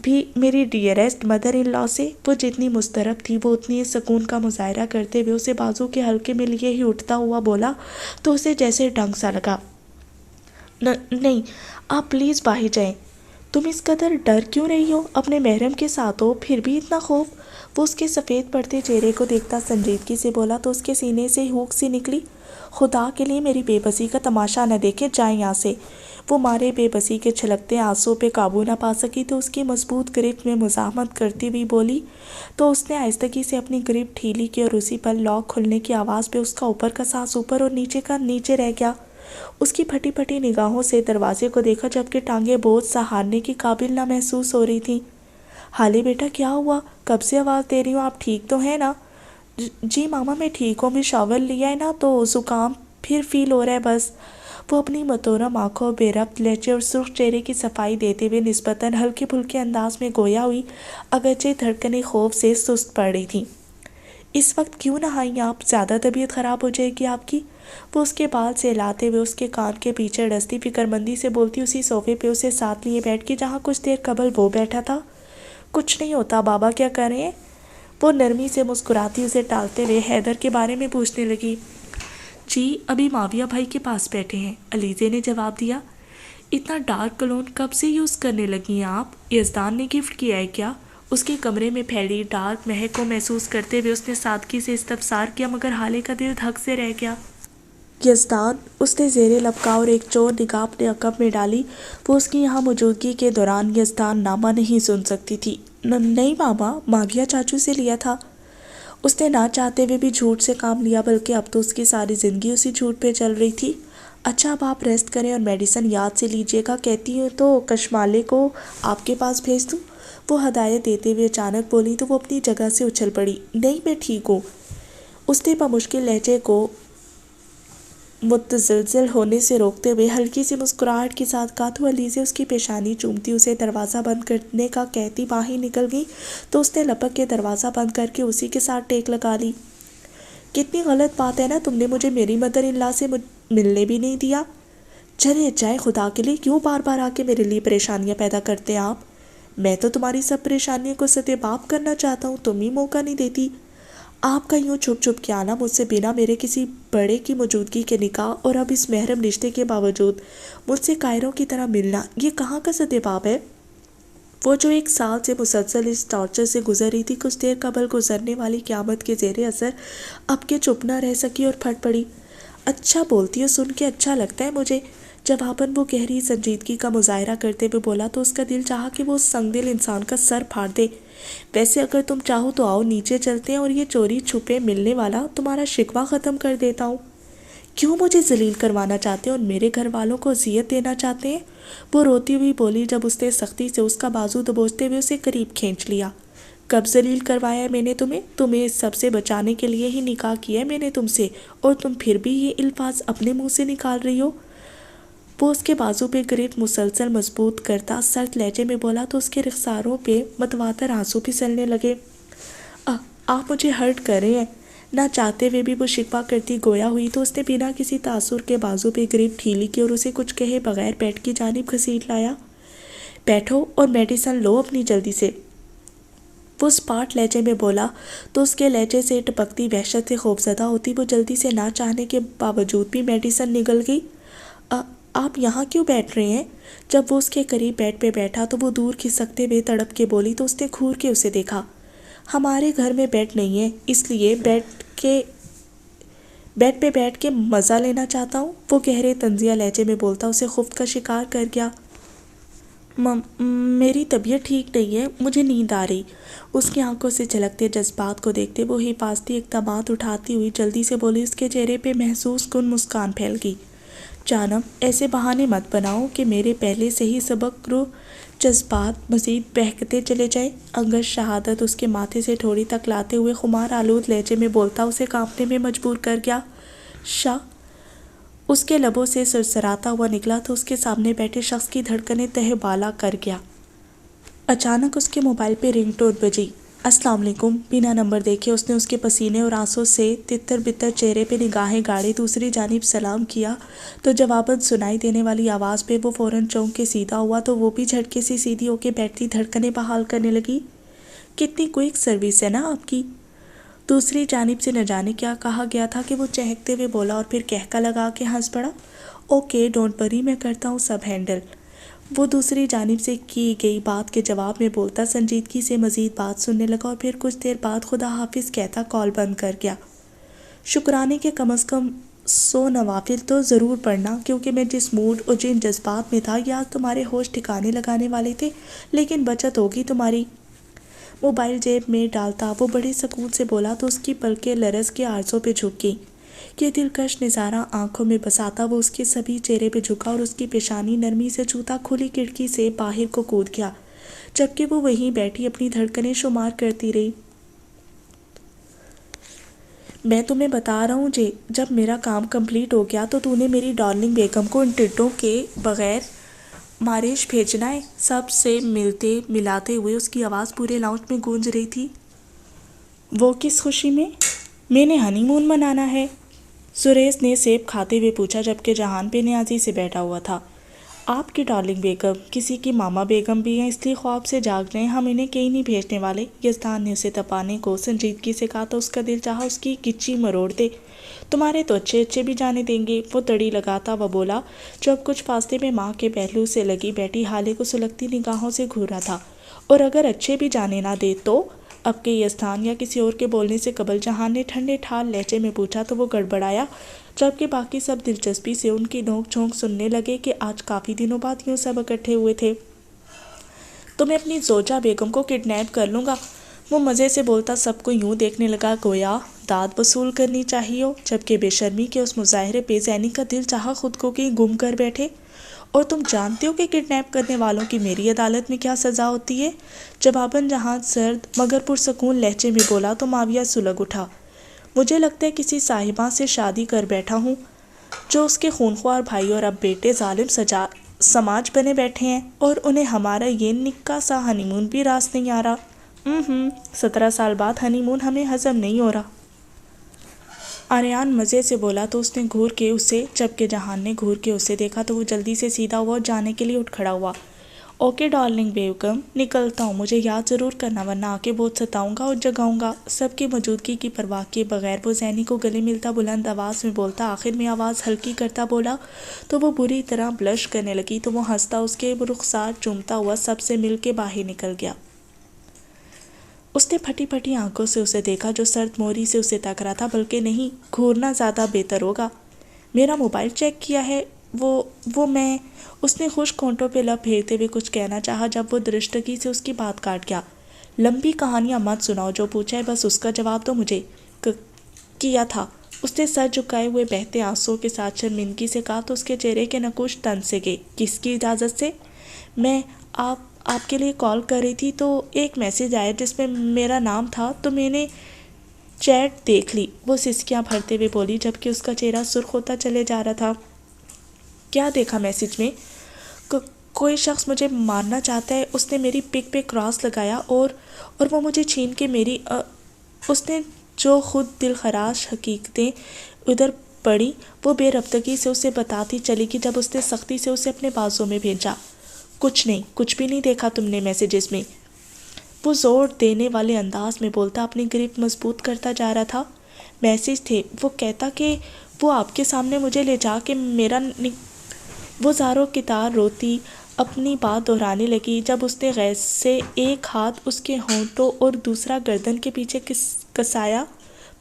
Speaker 1: بھی میری ڈیئرسٹ مدر ان لا سے۔ وہ جتنی مضطرب تھی وہ اتنی سکون کا مظاہرہ کرتے ہوئے اسے بازو کے حلقے میں لیے ہی اٹھتا ہوا بولا تو اسے جیسے ڈنگ سا لگا۔ نہیں، آپ پلیز باہر جائیں۔ تم اس قدر ڈر کیوں رہی ہو؟ اپنے محرم کے ساتھ ہو پھر بھی اتنا خوف؟ وہ اس کے سفید پڑتے چہرے کو دیکھتا سنجیدگی سے بولا تو اس کے سینے سے ہوک سی نکلی۔ خدا کے لیے میری بے بسی کا تماشا نہ دیکھیں، جائیں یہاں سے۔ وہ مارے بے بسی کے چھلکتے آنسوں پہ قابو نہ پا سکی تو اس کی مضبوط گرفت میں مزاحمت کرتی ہوئی بولی تو اس نے آہستگی سے اپنی گرفت ڈھیلی کی اور اسی پر لاک کھلنے کی آواز پہ اس کا اوپر کا سانس اوپر اور نیچے کا نیچے رہ گیا۔ اس کی پھٹی پھٹی نگاہوں سے دروازے کو دیکھا جبکہ ٹانگیں بوجھ سہارنے کی قابل نہ محسوس ہو رہی تھیں۔ حالے بیٹا کیا ہوا؟ کب سے آواز دے رہی ہوں، آپ ٹھیک تو ہیں نا؟ جی ماما میں ٹھیک ہوں، بھی شاور لیا ہے نا تو زکام پھر فیل ہو رہا ہے بس۔ وہ اپنی متورم آنکھوں، بے ربط لہجے اور سرخ چہرے کی صفائی دیتے ہوئے نسبتاً ہلکے پھلکے انداز میں گویا ہوئی، اگرچہ دھڑکنیں خوف سے سست پڑ رہی تھیں۔ اس وقت کیوں نہ آئیں آپ؟ زیادہ طبیعت خراب ہو جائے گی آپ کی۔ وہ اس کے بال سے لاتے ہوئے اس کے کان کے پیچھے ڈستی فکر مندی سے بولتی اسی صوفے پہ اسے ساتھ لیے بیٹھ کے جہاں کچھ دیر قبل وہ بیٹھا تھا۔ کچھ نہیں ہوتا بابا، کیا کر رہے ہیں؟ وہ نرمی سے مسکراتی اسے ٹالتے ہوئے حیدر کے بارے میں پوچھنے لگی۔ جی ابھی معاویہ بھائی کے پاس بیٹھے ہیں، علیزے نے جواب دیا۔ اتنا ڈارک کلون کب سے یوز کرنے لگی ہیں آپ؟ یزدان نے گفٹ کیا ہے کیا؟ اس کے کمرے میں پھیلی ڈارک مہک کو محسوس کرتے ہوئے اس نے سادگی سے استفسار کیا مگر حالے کا دل دھک سے رہ گیا۔ یزدان؟ اس نے زیر لب کہا اور ایک چور نگاہ اپنے عقب میں ڈالی۔ وہ اس کی یہاں موجودگی کے دوران یزدان نامہ نہیں سن سکتی تھی۔ نہیں ماما، معاویہ چاچو سے لیا تھا۔ اس نے نہ چاہتے ہوئے بھی جھوٹ سے کام لیا، بلکہ اب تو اس کی ساری زندگی اسی جھوٹ پہ چل رہی تھی۔ اچھا اب آپ ریسٹ کریں اور میڈیسن یاد سے لیجیے گا، کہتی ہوں تو کشمالے کو آپ کے پاس بھیج دوں؟ وہ ہدایت دیتے ہوئے اچانک بولی تو وہ اپنی جگہ سے اچھل پڑی۔ نہیں میں ٹھیک ہوں۔ اس نے بمشکل لہجے کو متزلزل ہونے سے روکتے ہوئے ہلکی سی مسکراہٹ کے ساتھ کہا تو علیزے اس کی پیشانی چومتی اسے دروازہ بند کرنے کا کہتی باہر نکل گئی تو اس نے لپک کے دروازہ بند کر کے اسی کے ساتھ ٹیک لگا لی۔ کتنی غلط بات ہے نا، تم نے مجھے میری مدر ان لا سے ملنے بھی نہیں دیا۔ چلے جائیں خدا کے لیے، کیوں بار بار آ کے میرے لیے پریشانیاں پیدا کرتے ہیں آپ؟ میں تو تمہاری سب پریشانیوں کو سدباب کرنا چاہتا ہوں، تم ہی موقع نہیں دیتی۔ آپ کا یوں چھپ چھپ کے آنا، مجھ سے بنا میرے کسی بڑے کی موجودگی کے نکاح اور اب اس محرم رشتے کے باوجود مجھ سے قائروں کی طرح ملنا، یہ کہاں کا سدباب ہے؟ وہ جو 1 سال سے مسلسل اس ٹارچر سے گزر رہی تھی، کچھ دیر قبل گزرنے والی قیامت کے زیر اثر اب کے چپ نہ رہ سکی اور پھٹ پڑی۔ اچھا بولتی ہو، سن کے اچھا لگتا ہے مجھے۔ جواباً وہ گہری سنجیدگی کا مظاہرہ کرتے ہوئے بولا تو اس کا دل چاہا کہ وہ اس سنگ دل انسان کا سر پھاڑ دے۔ ویسے اگر تم چاہو تو آؤ نیچے چلتے ہیں اور یہ چوری چھپے ملنے والا تمہارا شکوہ ختم کر دیتا ہوں۔ کیوں مجھے ذلیل کروانا چاہتے ہیں اور میرے گھر والوں کو اذیت دینا چاہتے ہیں؟ وہ روتی ہوئی بولی جب اس نے سختی سے اس کا بازو دبوچتے ہوئے اسے قریب کھینچ لیا۔ کب ذلیل کروایا ہے میں نے تمہیں اس سب سے بچانے کے لیے ہی نکاح کیا ہے میں نے تم سے، اور تم پھر بھی یہ الفاظ اپنے منہ سے نکال رہی ہو۔ وہ اس کے بازو پہ گرفت مسلسل مضبوط کرتا سرد لہجے میں بولا تو اس کے رخساروں پہ متواتر آنسو پھسلنے لگے۔ آپ مجھے ہرٹ کر رہے ہیں۔ نہ چاہتے ہوئے بھی وہ شکوہ کرتی گویا ہوئی تو اس نے بنا کسی تاثر کے بازو پہ گرفت ڈھیلی کی اور اسے کچھ کہے بغیر بیڈ کی جانب گھسیٹ لایا۔ بیٹھو اور میڈیسن لو اپنی جلدی سے، وہ اسپاٹ لہجے میں بولا تو اس کے لہجے سے ٹپکتی وحشت سے خوفزدہ ہوتی وہ جلدی سے نہ چاہنے کے باوجود بھی میڈیسن نگل گئی۔ آپ یہاں کیوں بیٹھ رہے ہیں؟ جب وہ اس کے قریب بیڈ پہ بیٹھا تو وہ دور کھسکتے ہوئے تڑپ کے بولی تو اس نے گھور کے اسے دیکھا۔ ہمارے گھر میں بیڈ نہیں ہے، اس لیے بیڈ پہ بیٹھ کے مزہ لینا چاہتا ہوں، وہ گہرے طنزیہ لہجے میں بولتا اسے خفت کا شکار کر گیا۔ میری طبیعت ٹھیک نہیں ہے، مجھے نیند آ رہی۔ اس کی آنکھوں سے جھلکتے جذبات کو دیکھتے وہ حفاظتی اقدامات اٹھاتی ہوئی جلدی سے بولی۔ اس کے چہرے پہ محسوس کن مسکان پھیل گئی۔ جانم ایسے بہانے مت بناؤ کہ میرے پہلے سے ہی سبک رو جذبات مزید بہکتے چلے جائیں۔ انگشت شہادت اس کے ماتھے سے ٹھوڑی تک لاتے ہوئے خمار آلود لہجے میں بولتا اسے کانپنے میں مجبور کر گیا۔ شاہ اس کے لبوں سے سرسراتا ہوا نکلا تو اس کے سامنے بیٹھے شخص کی دھڑکنیں تہ بالا کر گیا۔ اچانک اس کے موبائل پہ رنگ ٹون بجی۔ السلام علیکم۔ بنا نمبر دیکھے اس نے اس کے پسینے اور آنسوں سے تتر بتر چہرے پہ نگاہیں گاڑی دوسری جانب سلام کیا تو جواباً سنائی دینے والی آواز پہ وہ فوراً چونک کے سیدھا ہوا تو وہ بھی جھٹکے سے سیدھی ہو کے بیٹھتی دھڑکنیں بحال کرنے لگی۔ کتنی کوئک سروس ہے نا آپ کی۔ دوسری جانب سے نہ جانے کیا کہا گیا تھا کہ وہ چہکتے ہوئے بولا اور پھر کہکا لگا کے ہنس پڑا۔ اوکے ڈونٹ وری، میں کرتا ہوں سب ہینڈل۔ وہ دوسری جانب سے کی گئی بات کے جواب میں بولتا سنجیدگی سے مزید بات سننے لگا اور پھر کچھ دیر بعد خدا حافظ کہتا کال بند کر گیا۔ شکرانے کے کم از کم 100 نوافل تو ضرور پڑھنا، کیونکہ میں جس موڈ اور جن جذبات میں تھا یہ آج تمہارے ہوش ٹھکانے لگانے والے تھے، لیکن بچت ہوگی تمہاری۔ موبائل جیب میں ڈالتا وہ بڑے سکون سے بولا تو اس کی پلکیں لرز کے عارضوں پہ جھک گئیں۔ یہ دلکش نظارہ آنکھوں میں بساتا وہ اس کے سبھی چہرے پہ جھکا اور اس کی پیشانی نرمی سے چھوتا کھلی کھڑکی سے باہر کو کود گیا، جبکہ وہ وہیں بیٹھی اپنی دھڑکنیں شمار کرتی رہی۔ میں تمہیں بتا رہا ہوں جب میرا کام کمپلیٹ ہو گیا تو نے میری ڈارلنگ بیگم کو ان ٹڈوں کے بغیر ماریش بھیجنا ہے۔ سب سے ملتے ملاتے ہوئے اس کی آواز پورے لاؤنج میں گونج رہی تھی۔ وہ کس خوشی میں نے ہنی مون منانا ہے؟ سریش نے سیب کھاتے ہوئے پوچھا جبکہ جہان بے نیازی سے بیٹھا ہوا تھا۔ آپ کی ڈارلنگ بیگم کسی کی ماما بیگم بھی ہیں، اس لیے خواب سے جاگ رہے ہیں، ہم انہیں کہیں نہیں بھیجنے والے۔ یزدان نے اسے تپانے کو سنجیدگی سے کہا تو اس کا دل چاہا اس کی گچی مروڑ دے۔ تمہارے تو اچھے بھی جانے دیں گے، وہ تڑی لگاتا وہ بولا جو اب کچھ فاصلے میں ماں کے پہلو سے لگی بیٹھی حالے کو سلگتی نگاہوں سے گھورا تھا۔ اور اگر اچھے بھی جانے نہ دے تو؟ اب کے یزدان یا کسی اور کے بولنے سے قبل جہان نے ٹھنڈے ٹھار لہجے میں پوچھا تو وہ گڑبڑایا، جبکہ باقی سب دلچسپی سے ان کی نوک جھونک سننے لگے کہ آج کافی دنوں بعد یوں سب اکٹھے ہوئے تھے۔ تو میں اپنی زوجہ بیگم کو کڈنیپ کر لوں گا، وہ مزے سے بولتا سب کو یوں دیکھنے لگا گویا داد وصول کرنی چاہیے ہو، جبکہ بے شرمی کے اس مظاہرے بے ذہنی کا دل چاہا خود کو کہیں گم کر بیٹھے۔ اور تم جانتے ہو کہ کڈنیپ کرنے والوں کی میری عدالت میں کیا سزا ہوتی ہے؟ جواباً جہان سرد مگر پرسکون لہجے میں بولا تو معاویہ سلگ اٹھا۔ مجھے لگتا ہے کسی صاحبہ سے شادی کر بیٹھا ہوں جو اس کے خونخوار بھائی اور اب بیٹے ظالم سماج بنے بیٹھے ہیں، اور انہیں ہمارا یہ نکا سا ہنی مون بھی راس نہیں آ رہا۔ 17 سال بعد ہنی مون ہمیں ہضم نہیں ہو رہا۔ آریان مزے سے بولا تو اس نے گھور کے اسے، جبکہ جہان نے گھور کے اسے دیکھا تو وہ جلدی سے سیدھا ہوا اور جانے کے لیے اٹھ کھڑا ہوا۔ اوکے ڈارلنگ بیگم، نکلتا ہوں، مجھے یاد ضرور کرنا ورنہ آ کے بہت ستاؤں گا اور جگاؤں گا۔ سب کی موجودگی کی پرواہ کیے بغیر وہ زینی کو گلے ملتا بلند آواز میں بولتا، آخر میں آواز ہلکی کرتا بولا تو وہ بری طرح بلش کرنے لگی تو وہ ہنستا اس کے رخسار چومتا ہوا سب سے مل کے باہر نکل گیا۔ اس نے پھٹی پھٹی آنکھوں سے اسے دیکھا جو سرد موری سے اسے تک رہا تھا، بلکہ نہیں، گھورنا زیادہ بہتر ہوگا۔ میرا موبائل چیک کیا ہے وہ میں، اس نے خشک ہونٹوں پہ لب پھیرتے ہوئے کچھ کہنا چاہا جب وہ درستگی سے اس کی بات کاٹ گیا۔ لمبی کہانیاں مت سناؤ، جو پوچھا ہے بس اس کا جواب دو مجھے۔ کیا تھا، اس نے سر جھکائے ہوئے بہتے آنسوؤں کے ساتھ شرمندگی سے کہا تو اس کے چہرے کے نقوش تن سے گئے۔ کس کی اجازت سے؟ میں آپ کے لیے کال کر رہی تھی تو ایک میسج آیا جس میں میرا نام تھا تو میں نے چیٹ دیکھ لی، وہ سسکیاں بھرتے ہوئے بولی جبکہ اس کا چہرہ سرخ ہوتا چلے جا رہا تھا۔ کیا دیکھا میسج میں؟ کوئی شخص مجھے مارنا چاہتا ہے، اس نے میری پک پہ کراس لگایا اور وہ مجھے چھین کے میری اس نے جو خود دلخراش حقیقتیں ادھر پڑی وہ بے ربطگی سے اسے بتاتی چلی کہ جب اس نے سختی سے اسے اپنے بازوں میں بھیجا۔ کچھ نہیں، کچھ بھی نہیں دیکھا تم نے میسیجز میں، وہ زور دینے والے انداز میں بولتا اپنی گرفت مضبوط کرتا جا رہا تھا۔ میسیج تھے، وہ کہتا کہ وہ آپ کے سامنے مجھے لے جا کے وہ زاروں کی طرح روتی اپنی بات دہرانے لگی جب اس نے غیظ سے ایک ہاتھ اس کے ہونٹوں اور دوسرا گردن کے پیچھے کسایا۔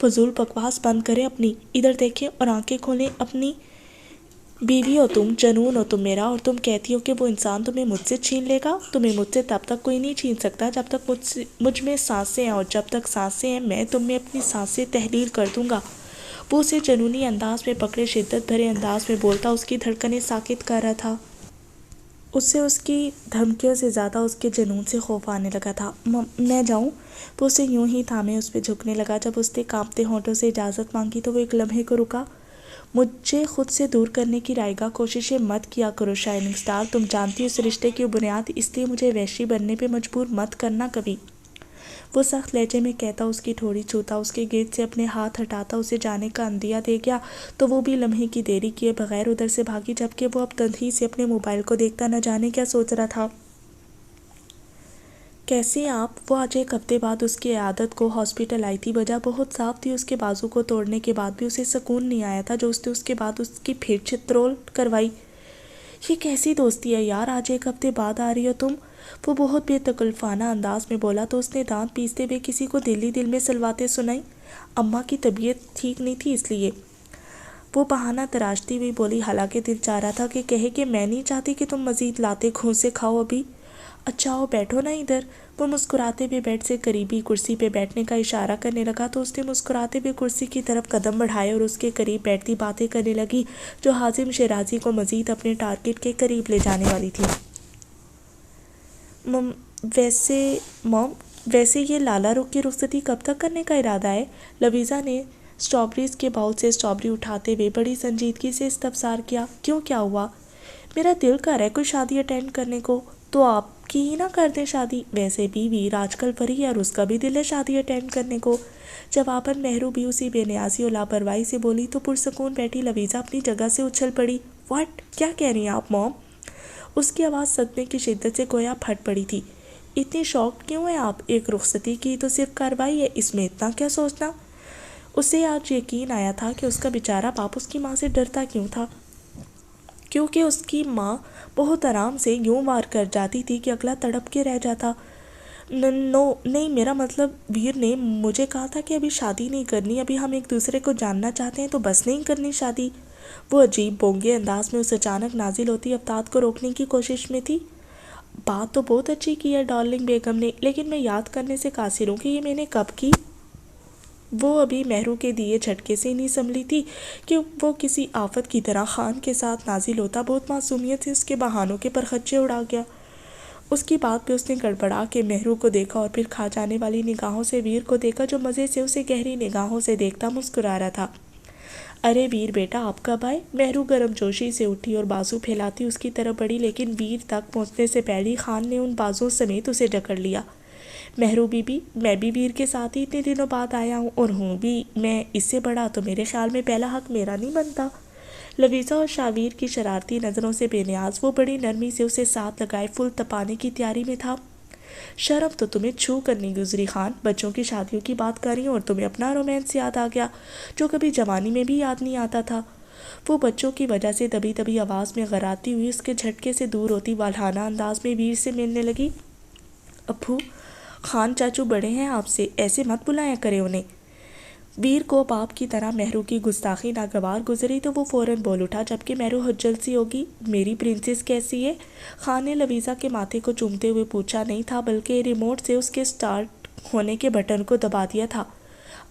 Speaker 1: فضول بکواس بند کریں اپنی، ادھر دیکھیں اور آنکھیں کھولیں، اپنی بیوی ہو تم، جنون ہو تم میرا، اور تم کہتی ہو کہ وہ انسان تمہیں مجھ سے چھین لے گا؟ تمہیں مجھ سے تب تک کوئی نہیں چھین سکتا جب تک مجھ میں سانسیں ہیں، اور جب تک سانسیں ہیں میں تم میں اپنی سانسیں تحلیل کر دوں گا۔ وہ اسے جنونی انداز میں پکڑے شدت بھرے انداز میں بولتا اس کی دھڑکنیں ساکت کر رہا تھا۔ اسے اس کی دھمکیوں سے زیادہ اس کے جنون سے خوف آنے لگا تھا۔ میں جاؤں؟ وہ اسے یوں ہی تھامے اس پہ جھکنے لگا۔ جب اس نے کانپتے ہونٹوں سے اجازت مانگی تو وہ ایک لمحے کو رکا۔ مجھے خود سے دور کرنے کی رائگاں کوششیں مت کیا کرو شائننگ سٹار، تم جانتی ہو اس رشتے کی بنیاد، اس لیے مجھے وحشی بننے پہ مجبور مت کرنا کبھی۔ وہ سخت لہجے میں کہتا، اس کی ٹھوڑی چھوتا، اس کے گرد سے اپنے ہاتھ ہٹاتا، اسے جانے کا اندیہ دے گیا تو وہ بھی لمحے کی دیری کیے بغیر ادھر سے بھاگی، جبکہ وہ اب تندہی سے اپنے موبائل کو دیکھتا نہ جانے کیا سوچ رہا تھا۔ کیسے آپ؟ وہ آج ایک ہفتے بعد اس کی عیادت کو ہاسپٹل آئی تھی۔ وجہ بہت صاف تھی، اس کے بازو کو توڑنے کے بعد بھی اسے سکون نہیں آیا تھا جو اس نے اس کے بعد اس کی پھر چترول کروائی۔ یہ کیسی دوستی ہے یار، آج ایک ہفتے بعد آ رہی ہو تم؟ وہ بہت بے تکلفانہ انداز میں بولا تو اس نے دانت پیستے ہوئے کسی کو دل ہی دل میں سلواتے سنائی۔ اماں کی طبیعت ٹھیک نہیں تھی اس لیے، وہ بہانہ تراشتی ہوئی بولی، حالانکہ دل چاہ رہا تھا کہ کہے کہ میں نہیں چاہتی کہ تم مزید لاتے گھونسے کھاؤ ابھی۔ اچھا آؤ بیٹھو نا ادھر۔ وہ مسکراتے ہوئے بیڈ سے قریبی کرسی پہ بیٹھنے کا اشارہ کرنے لگا تو اس نے مسکراتے ہوئے کرسی کی طرف قدم بڑھائے اور اس کے قریب بیٹھتی باتیں کرنے لگی جو حازم شیرازی کو مزید اپنے ٹارگٹ کے قریب لے جانے والی تھی۔ ویسے یہ لالا رخ کی رخصتی کب تک کرنے کا ارادہ ہے؟ لویزا نے اسٹرابریز کے باؤل سے اسٹرابری اٹھاتے ہوئے بڑی سنجیدگی سے استفسار کیا۔ کیوں، کیا ہوا؟ میرا دل کر رہا ہے کوئی شادی اٹینڈ کرنے کو، تو آپ کی ہی نہ کر دیں شادی۔ ویسے بھی ویر آج کل فری ہے اور اس کا بھی دل ہے شادی اٹینڈ کرنے کو۔ جواباً مہرو بھی اسی بے نیازی اور لاپرواہی سے بولی تو پرسکون بیٹھی لویزا اپنی جگہ سے اچھل پڑی۔ واٹ؟ کیا کہہ رہی ہیں آپ موم؟ اس کی آواز صدمے کی شدت سے گویا پھٹ پڑی تھی۔ اتنی شاکڈ کیوں ہیں آپ؟ ایک رخصتی کی تو صرف کارروائی ہے، اس میں اتنا کیا سوچنا؟ اسے آج یقین آیا تھا کہ اس کا بیچارہ باپ اس کی ماں سے ڈرتا کیوں تھا، کیونکہ اس کی ماں بہت آرام سے یوں وار کر جاتی تھی کہ اگلا تڑپ کے رہ جاتا۔ نہیں، میرا مطلب ویر نے مجھے کہا تھا کہ ابھی شادی نہیں کرنی، ابھی ہم ایک دوسرے کو جاننا چاہتے ہیں تو بس نہیں کرنی شادی۔ وہ عجیب بونگے انداز میں اس اچانک نازل ہوتی افتاد کو روکنے کی کوشش میں تھی۔ بات تو بہت اچھی کی ہے ڈارلنگ بیگم نے، لیکن میں یاد کرنے سے قاصر ہوں کہ یہ میں نے کب کی۔ وہ ابھی مہرو کے دیے جھٹکے سے نہیں سنبھلی تھی کہ وہ کسی آفت کی طرح خان کے ساتھ نازل ہوتا بہت معصومیت سے اس کے بہانوں کے پرخچے اڑا گیا۔ اس کی بات پہ اس نے گڑبڑا کے مہرو کو دیکھا اور پھر کھا جانے والی نگاہوں سے ویر کو دیکھا جو مزے سے اسے گہری نگاہوں سے دیکھتا مسکرا رہا تھا۔ ارے ویر بیٹا آپ کب آئے؟ مہرو گرم جوشی سے اٹھی اور بازو پھیلاتی اس کی طرف بڑھی، لیکن ویر تک پہنچنے سے پہلے خان نے ان بازوں سمیت اسے جکڑ لیا۔ مہرو بی بی، میں بھی ویر کے ساتھ ہی اتنے دنوں بعد آیا ہوں اور ہوں بھی میں اس سے بڑا، تو میرے خیال میں پہلا حق میرا نہیں بنتا۔ لویزا اور شاویر کی شرارتی نظروں سے بے نیاز وہ بڑی نرمی سے اسے ساتھ لگائے فل تپانے کی تیاری میں تھا۔ شرم تو تمہیں چھو کر نہیں گزری خان، بچوں کی شادیوں کی بات کر رہی ہوں اور تمہیں اپنا رومانس یاد آ گیا جو کبھی جوانی میں بھی یاد نہیں آتا تھا۔ وہ بچوں کی وجہ سے دبی دبی آواز میں غراتی ہوئی اس کے جھٹکے سے دور ہوتی والہانہ انداز میں ویر سے ملنے لگی۔ ابو، خان چاچو بڑے ہیں آپ سے، ایسے مت بلایا کرے انہیں۔ ویر کو باپ کی طرح مہرو کی گستاخی ناگوار گزری تو وہ فوراً بول اٹھا، جبکہ مہرو حجل سی ہوگی، میری پرنسس کیسی ہے؟ خان نے لویزا کے ماتھے کو چومتے ہوئے پوچھا، نہیں تھا بلکہ ریموٹ سے اس کے سٹارٹ ہونے کے بٹن کو دبا دیا تھا۔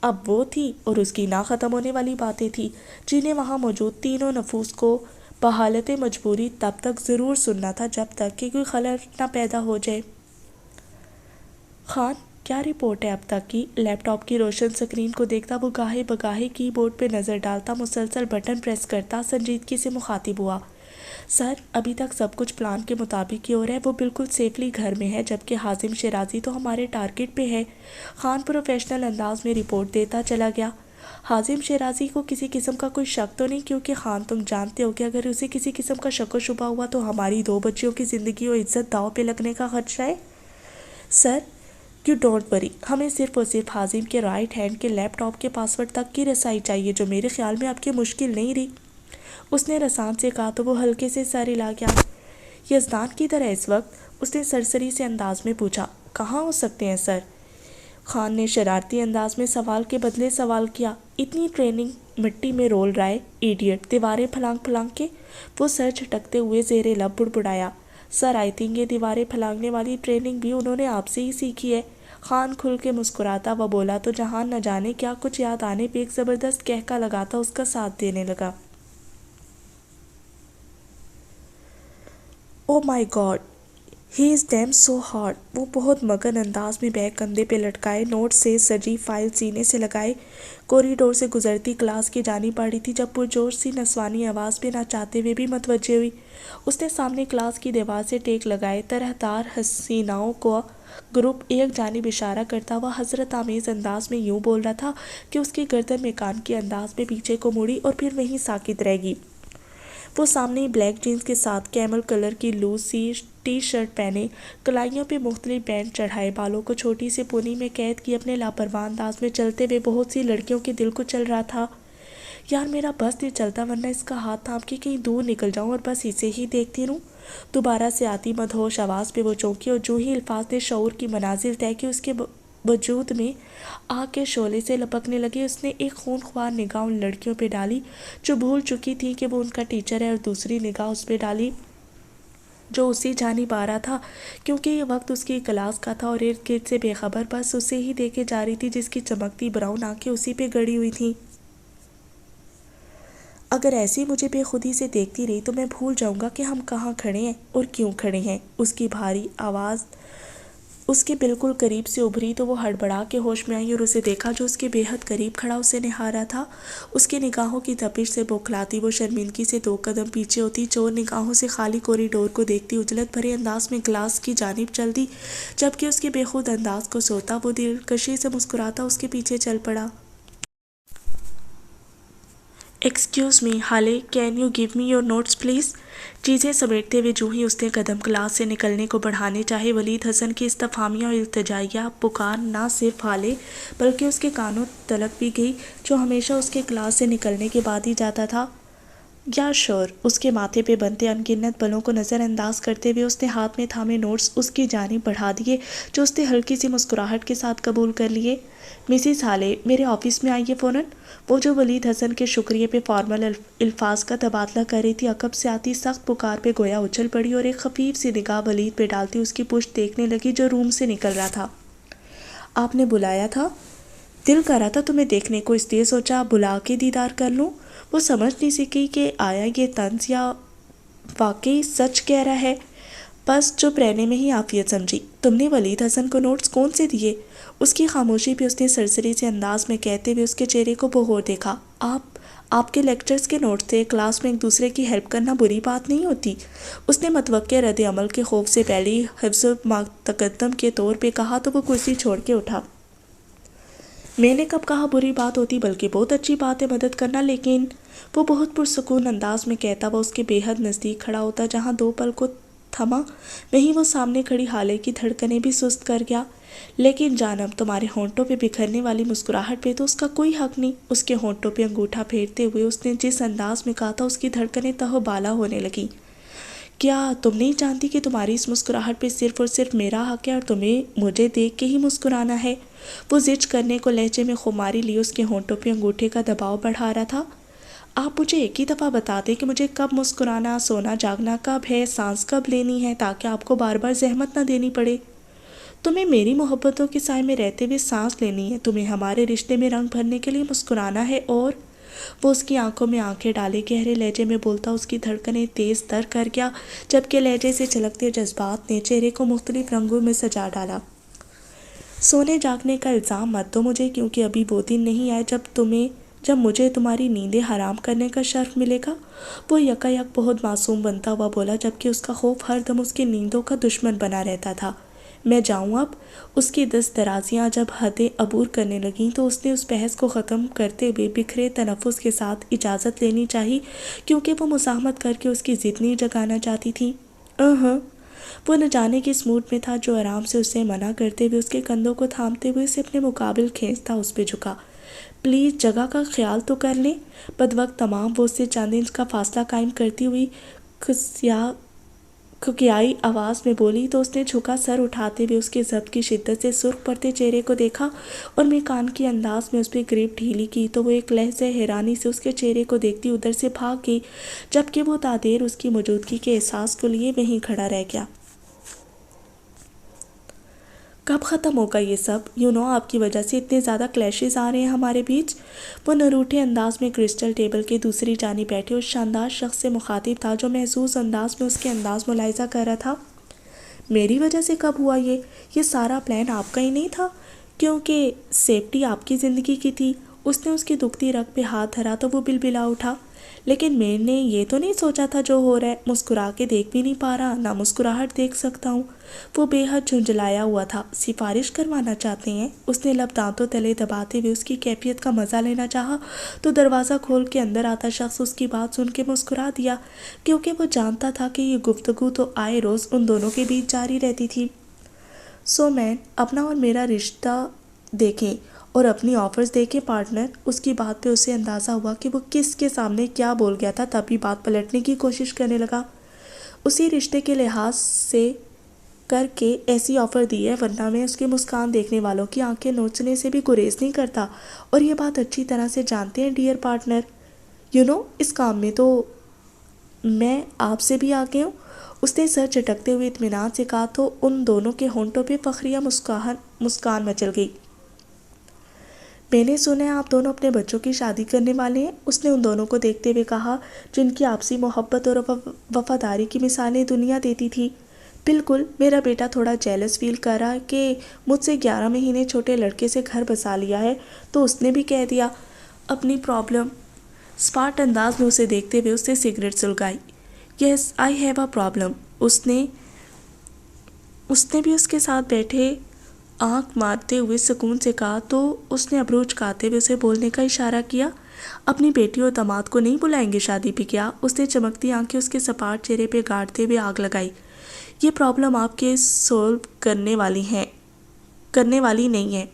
Speaker 1: اب وہ تھی اور اس کی نہ ختم ہونے والی باتیں تھی جنہیں وہاں موجود تینوں نفوس کو بحالت مجبوری تب تک ضرور سننا تھا جب تک کہ کوئی خلل نہ پیدا ہو جائے۔ خان، کیا رپورٹ ہے اب تک کی؟ لیپ ٹاپ کی روشن سکرین کو دیکھتا وہ گاہے بگاہے کی بورڈ پہ نظر ڈالتا مسلسل بٹن پریس کرتا سنجیدگی سے مخاطب ہوا۔ سر، ابھی تک سب کچھ پلان کے مطابق ہی ہو رہا ہے، وہ بالکل سیفلی گھر میں ہے، جبکہ حازم شیرازی تو ہمارے ٹارگٹ پہ ہے۔ خان پروفیشنل انداز میں رپورٹ دیتا چلا گیا۔ حازم شیرازی کو کسی قسم کا کوئی شک تو نہیں؟ کیونکہ خان تم جانتے ہو کہ اگر اسے کسی قسم کا شک و شبہ ہوا تو ہماری 2 بچیوں کی زندگی و عزت داؤ پہ لگنے کا خدشہ ہے۔ سر، یو ڈونٹ وری، ہمیں صرف اور صرف حازم کے رائٹ ہینڈ کے لیپ ٹاپ کے پاسورڈ تک کی رسائی چاہیے، جو میرے خیال میں اب کی مشکل نہیں رہی۔ اس نے رسان سے کہا تو وہ ہلکے سے سر ہلا گیا۔ یزدان کی طرح اس وقت؟ اس نے سرسری سے انداز میں پوچھا۔ کہاں ہو سکتے ہیں سر؟ خان نے شرارتی انداز میں سوال کے بدلے سوال کیا۔ اتنی ٹریننگ مٹی میں رول رہا ہے ایڈیٹ، دیواریں پھلانگ پھلانگ کے؟ وہ سر جھٹکتے ہوئے زیر لب بڑبڑایا۔ سر، آئی تھنک یہ دیواریں پھلانگنے والی ٹریننگ بھی انہوں نے آپ سے ہی سیکھی ہے۔ خان کھل کے مسکراتا وہ بولا تو جہان نہ جانے کیا کچھ یاد آنے پہ ایک زبردست کہکا لگاتا اس کا ساتھ دینے لگا۔ او مائی گاڈ، ہی از ڈیم سو ہارڈ. وہ بہت مگن انداز میں بیگ کندھے پہ لٹکائے، نوٹ سے سجی فائل سینے سے لگائے، کوریڈور سے گزرتی کلاس کی جانب بڑھی تھی جب پرجوش سی نسوانی آواز میں نہ چاہتے ہوئے بھی متوجہ ہوئی. اس نے سامنے کلاس کی دیوار سے ٹیک لگائے طرح دار حسیناؤں کا گروپ ایک جانب اشارہ کرتا ہوا حضرت آمیز انداز میں یوں بول رہا تھا کہ اس کی گردن میں کان کے انداز میں پیچھے کو مڑی اور پھر وہیں ساکت رہ گئی. وہ سامنے بلیک جینز کے ساتھ کیمل کلر کی لوز سی ٹی شرٹ پہنے، کلائیوں پہ مختلف بینڈ چڑھائے، بالوں کو چھوٹی سی پونی میں قید کی اپنے لاپرواہ انداز میں چلتے ہوئے بہت سی لڑکیوں کے دل کو چل رہا تھا. یار میرا بس نہیں چلتا ورنہ اس کا ہاتھ تھام کے کہیں دور نکل جاؤں اور بس اسے ہی دیکھتی رہوں. دوبارہ سے آتی مدہوش آواز پہ وہ چونکی اور جو ہی الفاظ نے شعور کی منازل طے کی اس کے وجود میں آگ کے شعلے سے لپکنے لگے. اس نے ایک خونخوار نگاہ ان لڑکیوں پہ ڈالی جو بھول چکی تھیں کہ وہ ان کا ٹیچر ہے، اور دوسری نگاہ اس پہ ڈالی جو اسی جانب آ رہا تھا کیونکہ یہ وقت اس کی کلاس کا تھا، اور ارد گرد سے بے خبر بس اسے ہی دیکھے جا رہی تھی جس کی چمکتی براؤن آنکھیں اسی پہ گڑی ہوئی تھیں. اگر ایسی مجھے بے خودی سے دیکھتی رہی تو میں بھول جاؤں گا کہ ہم کہاں کھڑے ہیں اور کیوں کھڑے ہیں. اس کی بھاری آواز اس کے بالکل قریب سے ابھری تو وہ ہڑبڑا کے ہوش میں آئی اور اسے دیکھا جو اس کے بے حد قریب کھڑا اسے نہارا تھا. اس کی نگاہوں کی تپش سے بوکھلاتی وہ شرمندگی سے 2 قدم پیچھے ہوتی، چور نگاہوں سے خالی کوریڈور کو دیکھتی اجلت بھرے انداز میں کلاس کی جانب چل دی، جبکہ اس کے بے خود انداز کو سوتا وہ دلکشی سے مسکراتا اس کے پیچھے چل پڑا. Excuse me Haley, can you give me your notes please? چیزیں سمیٹتے ہوئے جو ہی اس نے قدم کلاس سے نکلنے کو بڑھانے چاہے، ولید حسن کی استفہامیہ اور التجائیہ پکار نہ صرف ہالے بلکہ اس کے کانوں تلک بھی گئی جو ہمیشہ اس کے کلاس سے نکلنے کے بعد ہی جاتا تھا. یا شور. اس کے ماتھے پہ بنتے ان گنت بلوں کو نظر انداز کرتے ہوئے اس نے ہاتھ میں تھامے نوٹس اس کی جانب بڑھا دیے جو اس نے ہلکی سی مسکراہٹ کے ساتھ قبول کر لیے. مسز ہالے، میرے آفس میں آئیے فوراً. وہ جو ولید حسن کے شکریہ پہ فارمل الفاظ کا تبادلہ کر رہی تھی، عقب سے آتی سخت پکار پہ گویا اچھل پڑی اور ایک خفیف سی نگاہ ولید پہ ڈالتی اس کی پشت دیکھنے لگی جو روم سے نکل رہا تھا. آپ نے بلایا تھا؟ دل کر رہا تھا تمہیں دیکھنے کو، اس لیے سوچا بلا کے دیدار کر لوں. وہ سمجھ نہیں سکی کہ آیا یہ طنز یا واقعی سچ کہہ رہا ہے، بس چپ رہنے میں ہی عافیت سمجھی. تم نے ولید حسن کو نوٹس کون سے دیے؟ اس کی خاموشی پہ اس نے سرسری سے انداز میں کہتے ہوئے اس کے چہرے کو بغور دیکھا. آپ کے لیکچرز کے نوٹس تھے. کلاس میں ایک دوسرے کی ہیلپ کرنا بری بات نہیں ہوتی. اس نے متوقع رد عمل کے خوف سے پہلی حفظ تقدم کے طور پہ کہا تو وہ کرسی چھوڑ کے اٹھا. میں نے کب کہا بری بات ہوتی، بلکہ بہت اچھی بات ہے مدد کرنا. لیکن وہ بہت پرسکون انداز میں کہتا وہ اس کے بے حد نزدیک کھڑا ہوتا. جہاں 2 پل کو تھما وہیں وہ سامنے کھڑی ہالے کی دھڑکنیں بھی سست کر گیا. لیکن جانم، تمہارے ہونٹوں پہ بکھرنے والی مسکراہٹ پہ تو اس کا کوئی حق نہیں. اس کے ہونٹوں پہ انگوٹھا پھیرتے ہوئے اس نے جس انداز میں کہا تھا اس کی دھڑکنیں تہ بالا ہونے لگیں. کیا تم نہیں جانتی کہ تمہاری اس مسکراہٹ پہ صرف اور صرف میرا حق ہے اور تمہیں مجھے دیکھ کے ہی مسکرانا ہے؟ وہ زج کرنے کو لہجے میں خماری لیے اس کے ہونٹوں پہ انگوٹھے کا دباؤ بڑھا رہا تھا. آپ مجھے ایک ہی دفعہ بتا دیں کہ مجھے کب مسکرانا، سونا جاگنا کب ہے، سانس کب لینی ہے، تاکہ آپ کو بار بار زحمت نہ دینی پڑے. تمہیں میری محبتوں کے سائے میں رہتے ہوئے سانس لینی ہے، تمہیں ہمارے رشتے میں رنگ بھرنے کے لیے مسکرانا ہے. اور وہ اس کی آنکھوں میں آنکھیں ڈالے گہرے لہجے میں بولتا اس کی دھڑکنیں تیز تر کر گیا، جبکہ لہجے سے چھلکتے جذبات نے چہرے کو مختلف رنگوں میں سجا ڈالا. سونے جاگنے کا الزام مت دو مجھے، کیونکہ ابھی وہ دن نہیں آئے جب مجھے تمہاری نیندیں حرام کرنے کا شرف ملے گا. وہ یکایک بہت معصوم بنتا ہوا بولا، جبکہ اس کا خوف ہر دم اس کی نیندوں کا دشمن بنا رہتا تھا. میں جاؤں اب؟ اس کی دست درازیاں جب حدیں عبور کرنے لگیں تو اس نے اس بحث کو ختم کرتے ہوئے بکھرے تنفس کے ساتھ اجازت لینی چاہی، کیونکہ وہ مزاحمت کر کے اس کی ضد نہیں جگانا چاہتی تھی. وہ نہ جانے کس موڈ میں تھا جو آرام سے اسے منع کرتے ہوئے اس کے کندھوں کو تھامتے ہوئے اسے اپنے مقابل کھینچتا اس پہ جھکا. پلیز جگہ کا خیال تو کر لیں. بدوقت تمام وہ اس سے چند انچ کا فاصلہ قائم کرتی ہوئی کھکیائی آواز میں بولی تو اس نے جھکا سر اٹھاتے ہوئے اس کے ضبط کی شدت سے سرخ پڑتے چہرے کو دیکھا اور میکان کی انداز میں اس پہ گریپ ڈھیلی کی تو وہ ایک لحظے حیرانی سے اس کے چہرے کو دیکھتی ادھر سے بھاگ گئی، جبکہ وہ تادیر اس کی موجودگی کے احساس کو لیے وہیں کھڑا رہ گیا. کب ختم ہوگا یہ سب؟ آپ کی وجہ سے اتنے زیادہ کلیشز آ رہے ہیں ہمارے بیچ. وہ نروٹھے انداز میں کرسٹل ٹیبل کے دوسری جانب بیٹھے اس شاندار شخص سے مخاطب تھا جو محظوظ انداز میں اس کے انداز ملاحظہ کر رہا تھا. میری وجہ سے کب ہوا یہ سارا پلان آپ کا ہی نہیں تھا؟ کیونکہ سیفٹی آپ کی زندگی کی تھی۔ اس نے اس کی دکھتی رگ پہ ہاتھ دھرا تو وہ بلبلا اٹھا۔ لیکن میں نے یہ تو نہیں سوچا تھا جو ہو رہا ہے، مسکرا کے دیکھ بھی نہیں پا رہا، نہ مسکراہٹ دیکھ سکتا ہوں۔ وہ بے حد جھنجھلایا ہوا تھا۔ سفارش کروانا چاہتے ہیں؟ اس نے لب دانتوں تلے دباتے ہوئے اس کی کیفیت کا مزہ لینا چاہا تو دروازہ کھول کے اندر آتا شخص اس کی بات سن کے مسکرا دیا، کیونکہ وہ جانتا تھا کہ یہ گفتگو تو آئے روز ان دونوں کے بیچ جاری رہتی تھی۔ سو مین، اپنا اور میرا رشتہ دیکھیں اور اپنی آفرز دیکھیں پارٹنر۔ اس کی بات پہ اسے اندازہ ہوا کہ وہ کس کے سامنے کیا بول گیا تھا، تبھی بات پلٹنے کی کوشش کرنے لگا۔ اسی رشتے کے لحاظ سے کر کے ایسی آفر دی ہے، ورنہ میں اس کی مسکان دیکھنے والوں کی آنکھیں نوچنے سے بھی گریز نہیں کرتا، اور یہ بات اچھی طرح سے جانتے ہیں ڈیئر پارٹنر۔ اس کام میں تو میں آپ سے بھی آگے ہوں۔ اس نے سر چٹکتے ہوئے اطمینان سے کہا تو ان دونوں کے ہونٹوں پہ فخریہ مسکان مچل گئی۔ میں نے سنا ہے آپ دونوں اپنے بچوں کی شادی کرنے والے ہیں، اس نے ان دونوں کو دیکھتے ہوئے کہا جن کی آپسی محبت اور وفاداری کی مثالیں دنیا دیتی تھی۔ بالکل، میرا بیٹا تھوڑا جیلس فیل کر رہا کہ مجھ سے 11 مہینے چھوٹے لڑکے سے گھر بسا لیا ہے، تو اس نے بھی کہہ دیا اپنی پرابلم۔ اسپارٹ انداز میں اسے دیکھتے ہوئے اس نے سگریٹ سلگائی۔ Yes I have a problem, اس نے بھی اس کے ساتھ بیٹھے آنکھ مارتے ہوئے سکون سے کہا تو اس نے ابرو چکاتے ہوئے اسے بولنے کا اشارہ کیا۔ اپنی بیٹی اور داماد کو نہیں بلائیں گے شادی پہ کیا؟ اس نے چمکتی آنکھیں اس کے سپاٹ چہرے پہ گاڑتے ہوئے آگ لگائی۔ یہ پرابلم آپ کے سولو کرنے والی نہیں ہے۔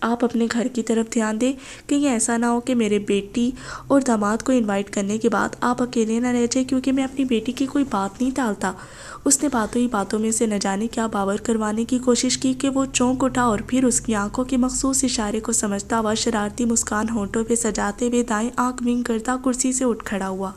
Speaker 1: آپ اپنے گھر کی طرف دھیان دیں، کہیں ایسا نہ ہو کہ میرے بیٹی اور داماد کو انوائٹ کرنے کے بعد آپ اکیلے نہ رہ جائیں، کیونکہ میں اپنی بیٹی کی کوئی بات نہیں ٹالتا۔ اس نے باتوں ہی باتوں میں سے نہ جانے کیا باور کروانے کی کوشش کی کہ وہ چونک اٹھا، اور پھر اس کی آنکھوں کے مخصوص اشارے کو سمجھتا ہوا شرارتی مسکان ہونٹوں پہ سجاتے ہوئے دائیں آنکھ ونگ کرتا کرسی سے اٹھ کھڑا ہوا۔